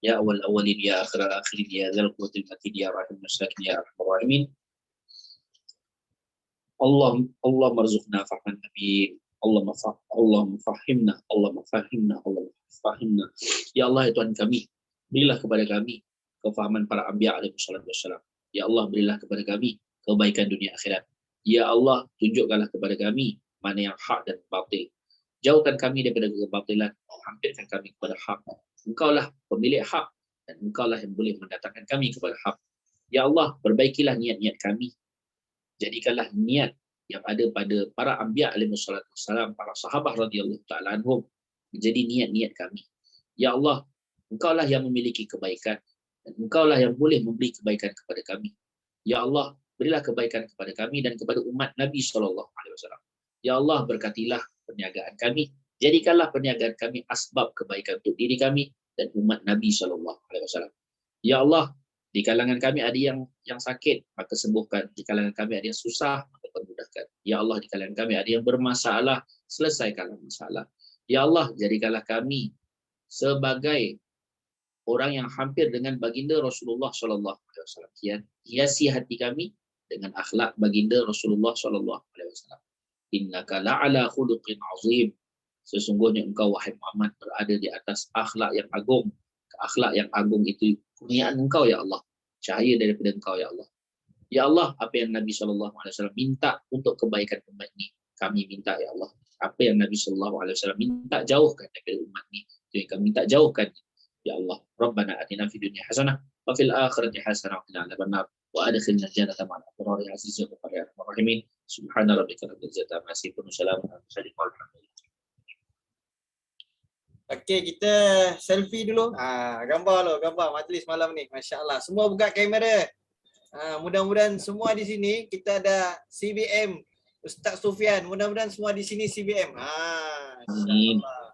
Ya awwal awwalin ya akhiral akhirin ya dzal quwwatil matin ya rahim masakin ya arhamar rahimin. Allah marzuqna fahman nabi. Allah mafahimna, Allah mafahimna, Allah mafahimna. Ya Allah, ya Tuhan kami, berilah kepada kami kefahaman para anbiya alaihi salatu wassalam. Ya Allah, berilah kepada kami kebaikan dunia akhirat. Ya Allah, tunjukkanlah kepada kami mana yang hak dan batil. Jauhkan kami daripada kebatilan, hampirkan kami kepada hak. Engkaulah pemilik hak dan engkaulah yang boleh mendatangkan kami kepada hak. Ya Allah, perbaikilah niat-niat kami. Jadikanlah niat yang ada pada para anbiya alaihi salatu wassalam, para sahabat radhiyallahu ta'ala anhum menjadi niat-niat kami. Ya Allah, engkaulah yang memiliki kebaikan dan engkaulah yang boleh memberi kebaikan kepada kami. Ya Allah, berilah kebaikan kepada kami dan kepada umat Nabi SAW. Ya Allah, berkatilah perniagaan kami. Jadikanlah perniagaan kami asbab kebaikan untuk diri kami dan umat Nabi SAW. Ya Allah, di kalangan kami ada yang sakit, maka sembuhkan. Di kalangan kami ada yang susah, maka permudahkan. Ya Allah, di kalangan kami ada yang bermasalah, selesaikanlah masalah. Ya Allah, jadikanlah kami sebagai orang yang hampir dengan baginda Rasulullah SAW. Hiasi hati kami dengan akhlak baginda Rasulullah SAW. Innaka la'ala khuluqin azim. Sesungguhnya engkau, wahai Muhammad, berada di atas akhlak yang agung. Akhlak yang agung itu kurniaan engkau, ya Allah. Cahaya daripada engkau, ya Allah. Ya Allah, apa yang Nabi SAW minta untuk kebaikan umat ini, kami minta, ya Allah. Apa yang Nabi SAW minta, jauhkan daripada umat ini. Itu yang kami minta, jauhkan. Ya Allah, Rabbana atina fid dunya hasanah wa fil akhirati hasanah wa qina adzabannar wa adkhilna jannata ma'al abrar ya aziz ya ghafur ya arhamar rahimin. Subhana rabbika rabbil izzati amma yasifun wa salamun alal mursalin walhamdulillah. Okey, kita selfie dulu. Gambar majlis malam ni. Masya-Allah. Semua buka kamera. Mudah-mudahan semua di sini kita ada CBM Ustaz Sufian. Mudah-mudahan semua di sini CBM. Insya-Allah.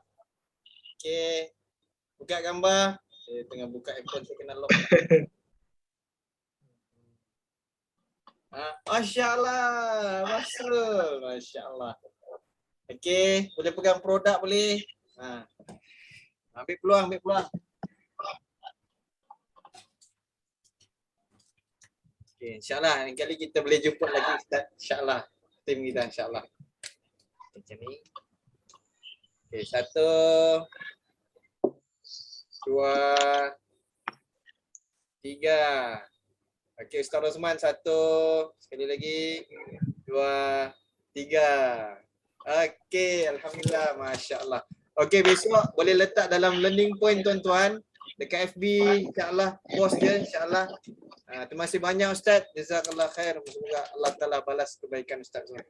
Okey. Buka gambar. Saya tengah buka handphone, saya kena lock. Masya-Allah. Masya-Allah. Okey, boleh pegang produk boleh. Ambil peluang. Okay, insyaAllah lain kali kita boleh jumpa lagi Ustaz. InsyaAllah. Tim kita insyaAllah. Macam ni. Okay, 1, 2, 3. Okay, Ustaz Rosman 1. Sekali lagi. 2, 3. Okay, Alhamdulillah. Masya Allah. Okey, besok boleh letak dalam learning point tuan-tuan dekat FB, insya-Allah post dia insya-Allah. Terima kasih banyak Ustaz. Jazakallah khair. Semoga Allah Taala balas kebaikan Ustaz semua.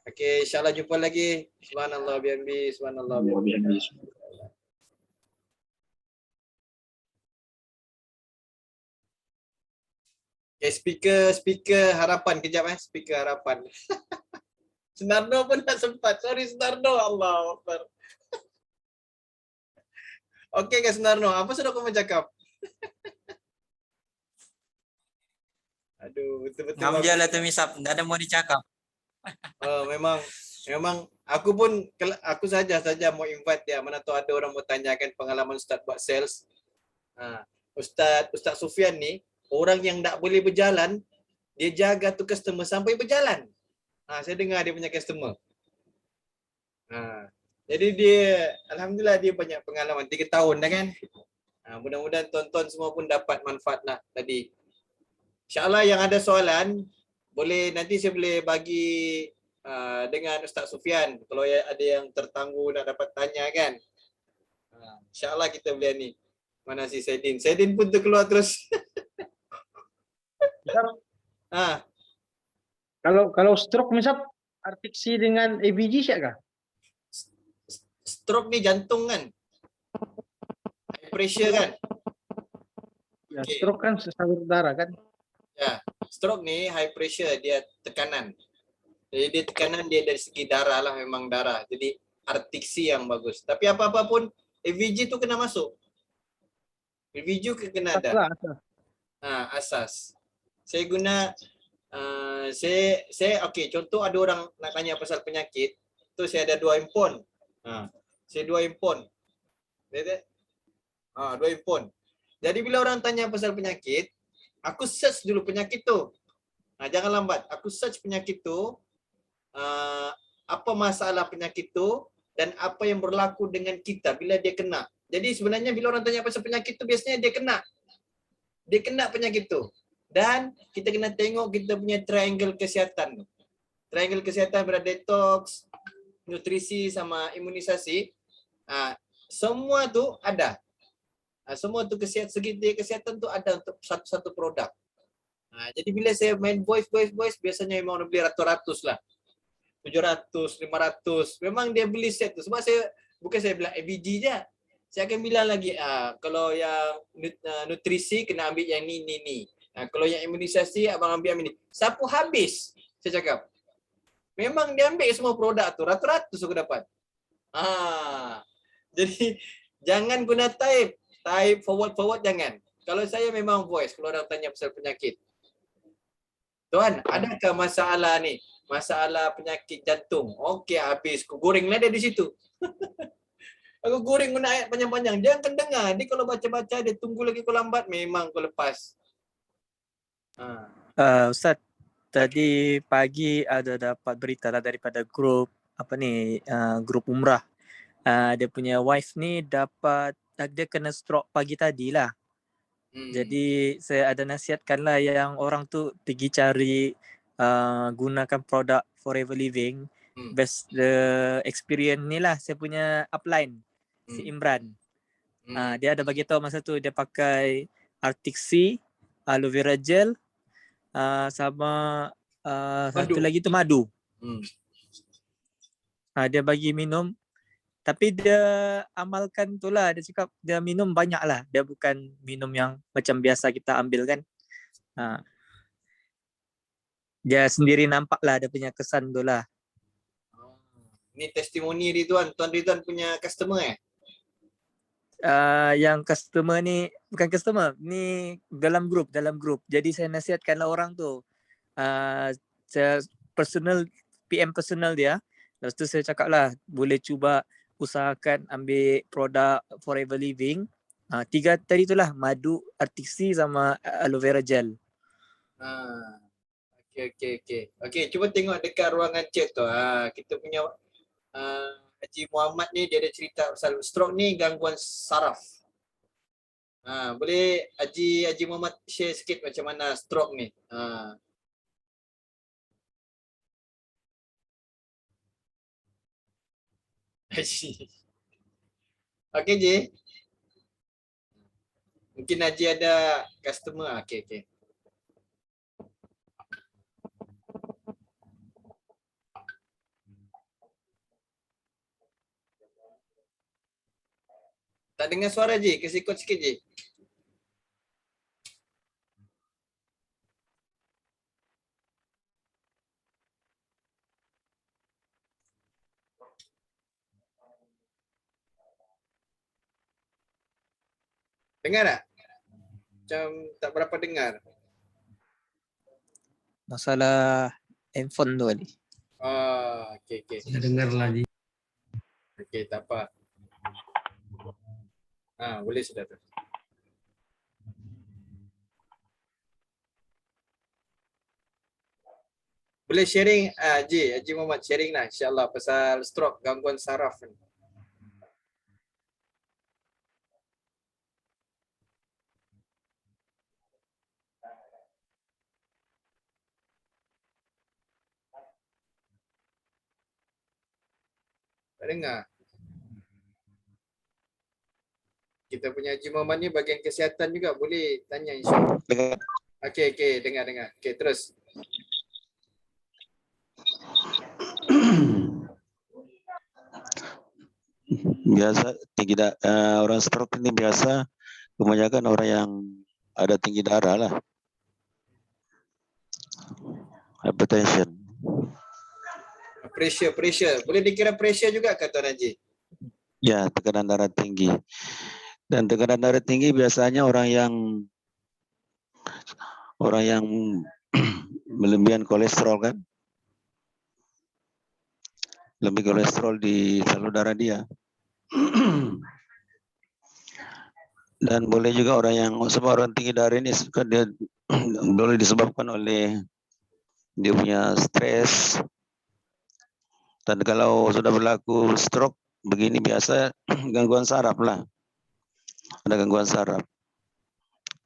Okey, insya-Allah jumpa lagi. Subhanallah bihamdi, subhanallah bihamdi. Okay, speaker harapan kejap speaker harapan. Senarno pun tak sempat. Sorry Senarno, Allahu Akbar. Okey guys, Senarno, apa sudah kau bercakap? Aduh, betul-betul. Ngam je lah tu Misap, tak ada mau dicakap. Memang aku saja mau invite dia. Mana tahu ada orang mau tanyakan pengalaman Ustaz buat sales. Ustaz Sufian ni orang yang tak boleh berjalan, dia jaga tu customer sampai berjalan. Saya dengar dia punya customer. Jadi dia, alhamdulillah dia banyak pengalaman 3 tahun dah kan. Mudah-mudahan tuan-tuan semua pun dapat manfaat lah tadi. InsyaAllah yang ada soalan, boleh nanti saya boleh bagi dengan Ustaz Sufian. Kalau ada yang tertangguh nak dapat tanya kan. InsyaAllah kita boleh ni. Mana si Saidin? Saidin pun terkeluar terus. Kalau stroke Misap, artiksi dengan ABG siap kah? Stroke ni jantung kan? High pressure kan? Ya, stroke kan salur darah kan? Ya, stroke ni high pressure, dia tekanan. Jadi dia tekanan dia dari segi darah lah, memang darah. Jadi artiksi yang bagus. Tapi apa-apa pun AVG tu kena masuk. AVG kena ada. Asas. Saya guna saya okey, contoh ada orang nak tanya pasal penyakit, tu saya ada 2 handphone. Saya 2 handphone. Lihat. 2 handphone. Jadi bila orang tanya pasal penyakit, aku search dulu penyakit tu. Jangan lambat. Aku search penyakit tu, apa masalah penyakit itu dan apa yang berlaku dengan kita bila dia kena. Jadi sebenarnya bila orang tanya pasal penyakit itu biasanya dia kena penyakit itu. Dan kita kena tengok kita punya triangle kesihatan. Triangle kesihatan berada detox, nutrisi sama imunisasi. Semua tu ada. Semua tu segi kesihatan tu ada untuk satu-satu produk. Jadi bila saya main voice biasanya memang orang beli ratus-ratus lah. 700, 500. Memang dia beli set tu. Sebab bukan saya bilang ABG je. Saya akan bilang lagi, kalau yang nutrisi kena ambil yang ni. Kalau yang imunisasi abang ambil yang ni. Sapu habis, saya cakap. Memang dia ambil semua produk tu. Ratus-ratus aku dapat. Jadi jangan guna type forward jangan. Kalau saya memang voice kalau orang tanya pasal penyakit. Tuan, adakah masalah ni? Masalah penyakit jantung. Okey, habis. Aku gorenglah dia di situ. Aku goreng guna ayat panjang-panjang. Dia akan dengar. Dia kalau baca-baca, dia tunggu lagi kau lambat, memang kau lepas. Ustaz, tadi pagi ada dapat berita lah daripada grup grup umrah. Dia punya wife ni dia kena stroke pagi tadi lah. Jadi saya ada nasihatkan lah yang orang tu pergi cari gunakan produk Forever Living. Best the experience ni lah saya punya upline si Imran. Dia ada bagi tahu masa tu dia pakai Arctic Sea, aloe vera gel, sama satu lagi tu madu. Dia bagi minum. Tapi dia amalkan tu lah. Dia cakap dia minum banyak lah. Dia bukan minum yang macam biasa kita ambil kan. Dia sendiri nampak lah dia punya kesan tu lah. Ni testimoni Ridwan. Tuan Ridwan punya customer Yang customer ni bukan customer. Ni dalam grup. Jadi saya nasihatkanlah orang tu. Saya PM personal dia. Lepas tu saya cakap lah boleh cuba usahakan ambil produk Forever Living. 3 tadi tu lah, madu, Arctic Sea sama aloe vera gel. Okey, cuba tengok dekat ruangan chat tu. Kita punya Haji Muhammad ni dia ada cerita pasal stroke ni gangguan saraf. Boleh Haji Muhammad share sikit macam mana stroke ni? Okey Ji. Mungkin Haji ada customer. Okey. Tak dengar suara Ji, kesikut sikit Ji. Dengar tak? Macam tak berapa dengar. Masalah handphone tu tadi. Okey. Saya dengar lagi. Okey, tak apa. Boleh sudah tu. Boleh sharing Haji Muhammad sharing lah insya-Allah pasal stroke, gangguan saraf ni. Tak dengar. Kita punya Haji Muhammad ni bahagian kesihatan juga, boleh tanya insya-Allah. Okey, dengar. Okey, terus. Biasa orang stroke ini biasa kebanyakan orang yang ada tinggi darah lah. Hypertension. Pressure. Boleh dikira pressure juga kata Haji? Ya, tekanan darah tinggi. Dan tekanan darah tinggi biasanya orang yang melebihan kolesterol kan. Lebih kolesterol di salur darah dia. Dan boleh juga sebab orang tinggi darah ini dia boleh disebabkan oleh dia punya stres, Dan kalau sudah berlaku stroke begini biasa gangguan saraf lah. Ada gangguan saraf.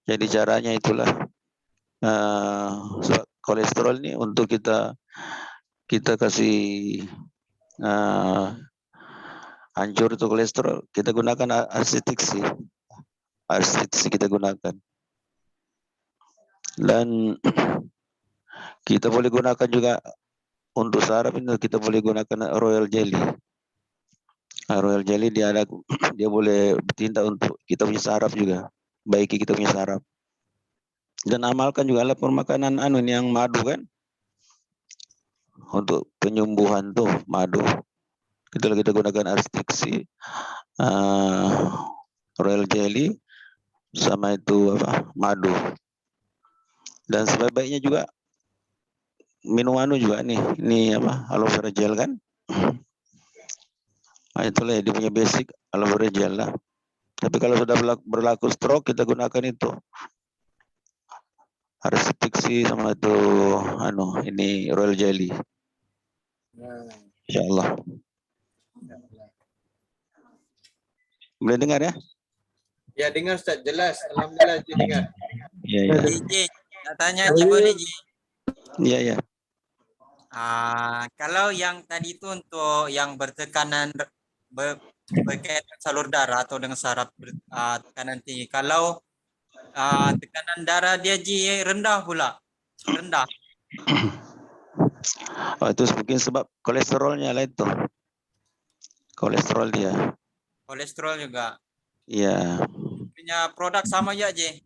Jadi caranya itulah sebab kolesterol ini untuk kita kasih hancur itu kolesterol, kita gunakan arsitiksi. Arsitiksi kita gunakan. Dan kita boleh gunakan juga untuk saraf ini, kita boleh gunakan royal jelly. Royal jelly dia boleh bertindak untuk kita punya saraf juga, baiki kita punya saraf. Dan amalkan juga lapor makanan yang madu kan, untuk penyembuhan tuh madu. Kita gunakan arsitiksi, royal jelly, sama itu madu. Dan sebaiknya juga minum juga nih, ini aloe vera gel kan. Nah, itulah dia punya basic aloe vera gel lah. Tapi kalau sudah berlaku stroke, kita gunakan itu arsitiksi sama itu ini royal jelly. Insyaallah. Boleh dengar ya? Ya, dengar Ustaz, jelas. Alhamdulillah dengar. Iya, iya. Ji, nak tanya Ji boleh Ji? Iya, iya. Kalau yang tadi itu untuk yang bertekanan berkaitan salur darah atau dengan saraf tekanan tinggi. Kalau tekanan darah dia Ji rendah pula. Rendah. Oh, itu mungkin sebab kolesterolnya lah itu. Kolesterol dia. Kolesterol juga. Iya. Punya produk sama ya Ji.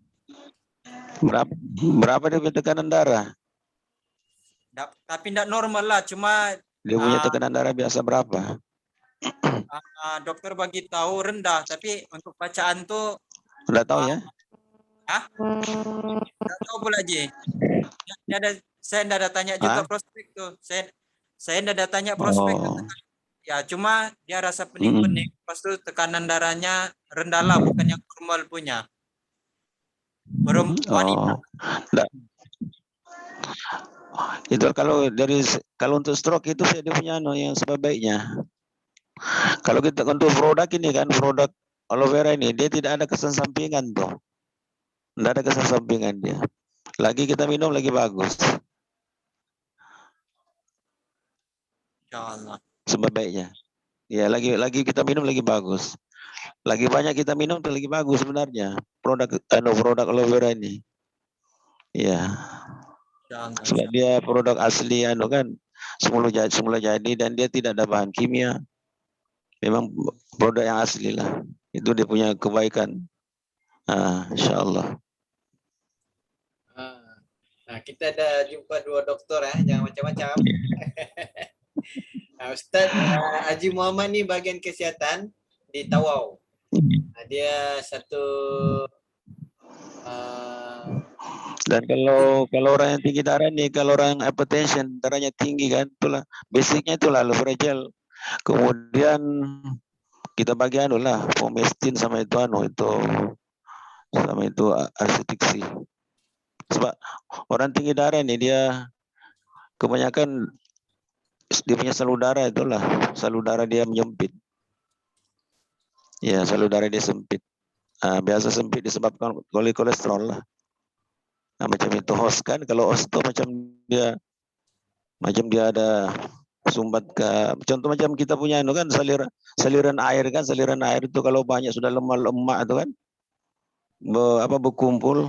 Berapa dia punya tekanan darah? Tapi tidak normal lah, cuma Dia punya tekanan darah biasa berapa? dokter bagi tahu rendah, tapi untuk bacaan tuh Udah tahu ya? Tidak tahu pula Ji. Saya tidak ada tanya juga prospek tuh. Saya tidak ada tanya prospek. Ya cuma dia rasa pening-pening, pas itu tekanan darahnya rendah lah, bukan yang normal punya. Wanita. Itu kalau untuk stroke itu dia punya yang sebaiknya. Kalau kita untuk produk ini kan, produk aloe vera ini dia tidak ada kesan sampingan tuh. Tidak ada kesan sampingan dia. Lagi kita minum lagi bagus. Insyaallah. Sebaiknya. Ya, lagi kita minum lagi bagus. Lagi banyak kita minum lagi bagus sebenarnya. Produk aloe vera ini. Ya. Sebab dia produk asli kan semula jadi dan dia tidak ada bahan kimia. Memang produk yang asli lah. Itu dia punya kebaikan. Insyaallah. Nah, kita ada jumpa dua doktor jangan macam-macam. Ustaz Haji Muhammad ni bahagian kesihatan di Tawau. Dia satu dan kalau orang yang tinggi darah nih, kalau orang yang hypertension, darahnya tinggi kan, itulah basicnya itulah aloe vera gel. Kemudian kita bagi pomestin sama itu arsitiksi. Sebab orang tinggi darah nih dia kebanyakan dia punya salur darah salur darah dia menyempit. Ya, salur darah dia sempit. Biasa sempit disebabkan oleh kolesterol lah. Macam itu host kan, kalau host itu macam dia ada sumbat contoh macam kita punya kan saliran air itu kalau banyak sudah lemak itu kan berkumpul,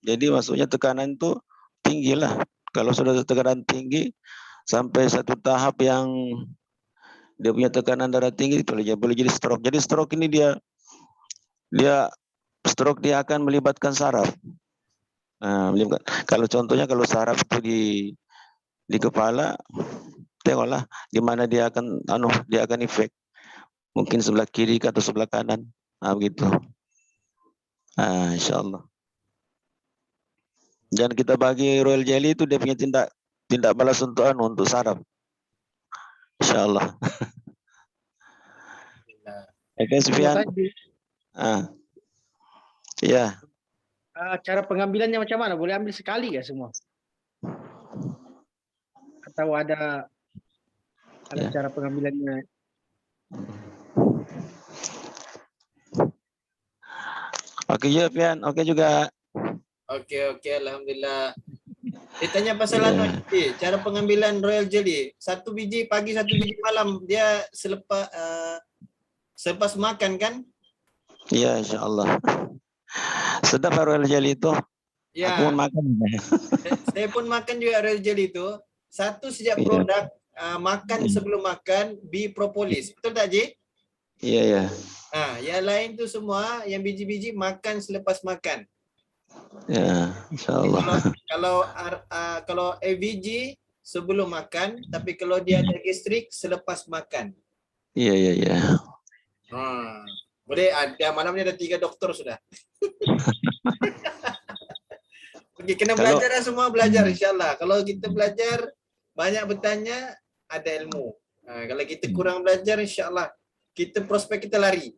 jadi maksudnya tekanan itu tinggi lah. Kalau sudah tekanan tinggi sampai satu tahap yang dia punya tekanan darah tinggi, boleh jadi stroke. Jadi stroke ini dia akan melibatkan saraf. Kalau contohnya kalau saraf itu di kepala, tengoklah di mana dia akan efek. Mungkin sebelah kiri atau sebelah kanan. Begitu. Insyaallah. Dan kita bagi royal jelly itu dia punya tindak balas untuk saraf. Insyaallah. Oke, Sufyan. Ya. Cara pengambilannya macam mana? Boleh ambil sekali ya semua? Atau ada ada cara pengambilannya. Oke juga Pian, oke juga. Oke, alhamdulillah. Dia tanya pasal Iya. cara pengambilan royal jelly. 1 biji pagi, 1 biji malam. Dia selepas makan kan? Iya, insyaAllah. Sedap royal jelly itu. Ya. Aku pun makan. Saya pun makan juga royal jelly itu. Satu sejak Iya. produk makan sebelum makan propolis. Betul tak, Ji? Iya, iya. Yang lain tu semua yang biji-biji makan selepas makan. Ya, insyaAllah. Kalau AVG sebelum makan, tapi kalau dia ada gastrik selepas makan. Iya, iya, iya. Boleh, malam ni ada 3 doktor sudah. Okay, kena belajar lah semua, belajar insyaAllah. Kalau kita belajar, banyak bertanya, ada ilmu. Kalau kita kurang belajar, insyaAllah kita prospek kita lari.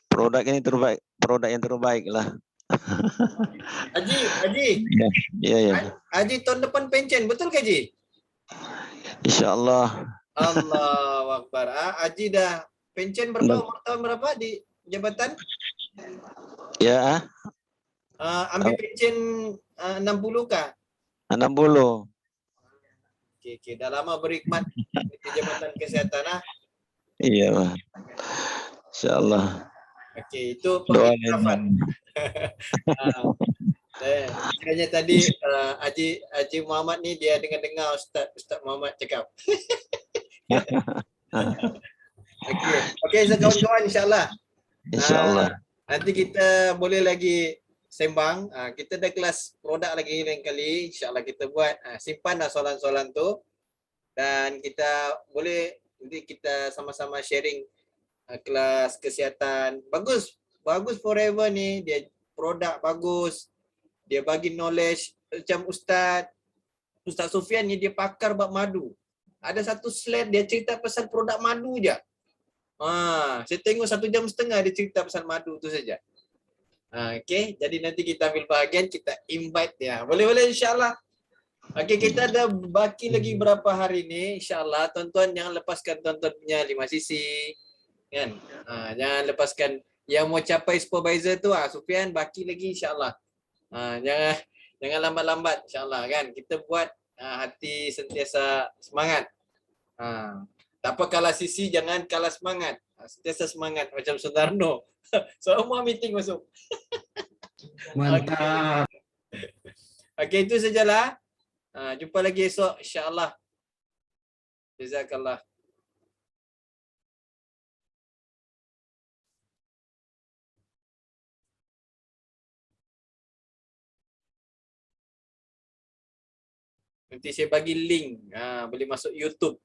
Produk ini terbaik, produk yang terbaik lah. Haji. Iya. Haji tahun depan pension, betul ke Haji? InsyaAllah. Allahu Akbar. Haji dah pension berapa, umur tahun berapa di jabatan? Ya. Ambil pension 60 kah? 60. Okey, dah lama berkhidmat di Jabatan Kesihatan lah. Iya, Pak. InsyaAllah. Okey, itu Doa pengiktirafan. Kiranya tadi Haji Muhammad ni dia dengar Ustaz Muhammad cakap. Okey, kawan-kawan insyaAllah. InsyaAllah. Nanti kita boleh lagi sembang. Kita ada kelas produk lagi lain kali. InsyaAllah kita buat. Simpan soalan-soalan tu. Dan kita boleh nanti kita sama-sama sharing kelas kesihatan. Bagus Forever ni. Dia produk bagus. Dia bagi knowledge. Macam Ustaz Sufian ni dia pakar bab madu. Ada satu slide dia cerita pasal produk madu je. Saya tengok 1.5 jam dia cerita pasal madu tu saja. Okey, jadi nanti kita ambil bahagian, kita invite dia. Boleh insyaAllah. Okey, kita ada baki lagi berapa hari ni. InsyaAllah, tuan-tuan jangan lepaskan tuan-tuan punya 5 sisi. Kan? Jangan lepaskan yang mau capai supervisor tu. Sufian, baki lagi insyaAllah. Jangan lambat-lambat insyaAllah kan. Kita buat hati sentiasa semangat. Tak apa kalah sisi, jangan kalah semangat. Sentiasa semangat macam Sundarno. Semua meeting masuk. Mantap. Okey, itu sajalah. Jumpa lagi esok insya-Allah. Jazakallah. Nanti saya bagi link. Boleh masuk YouTube.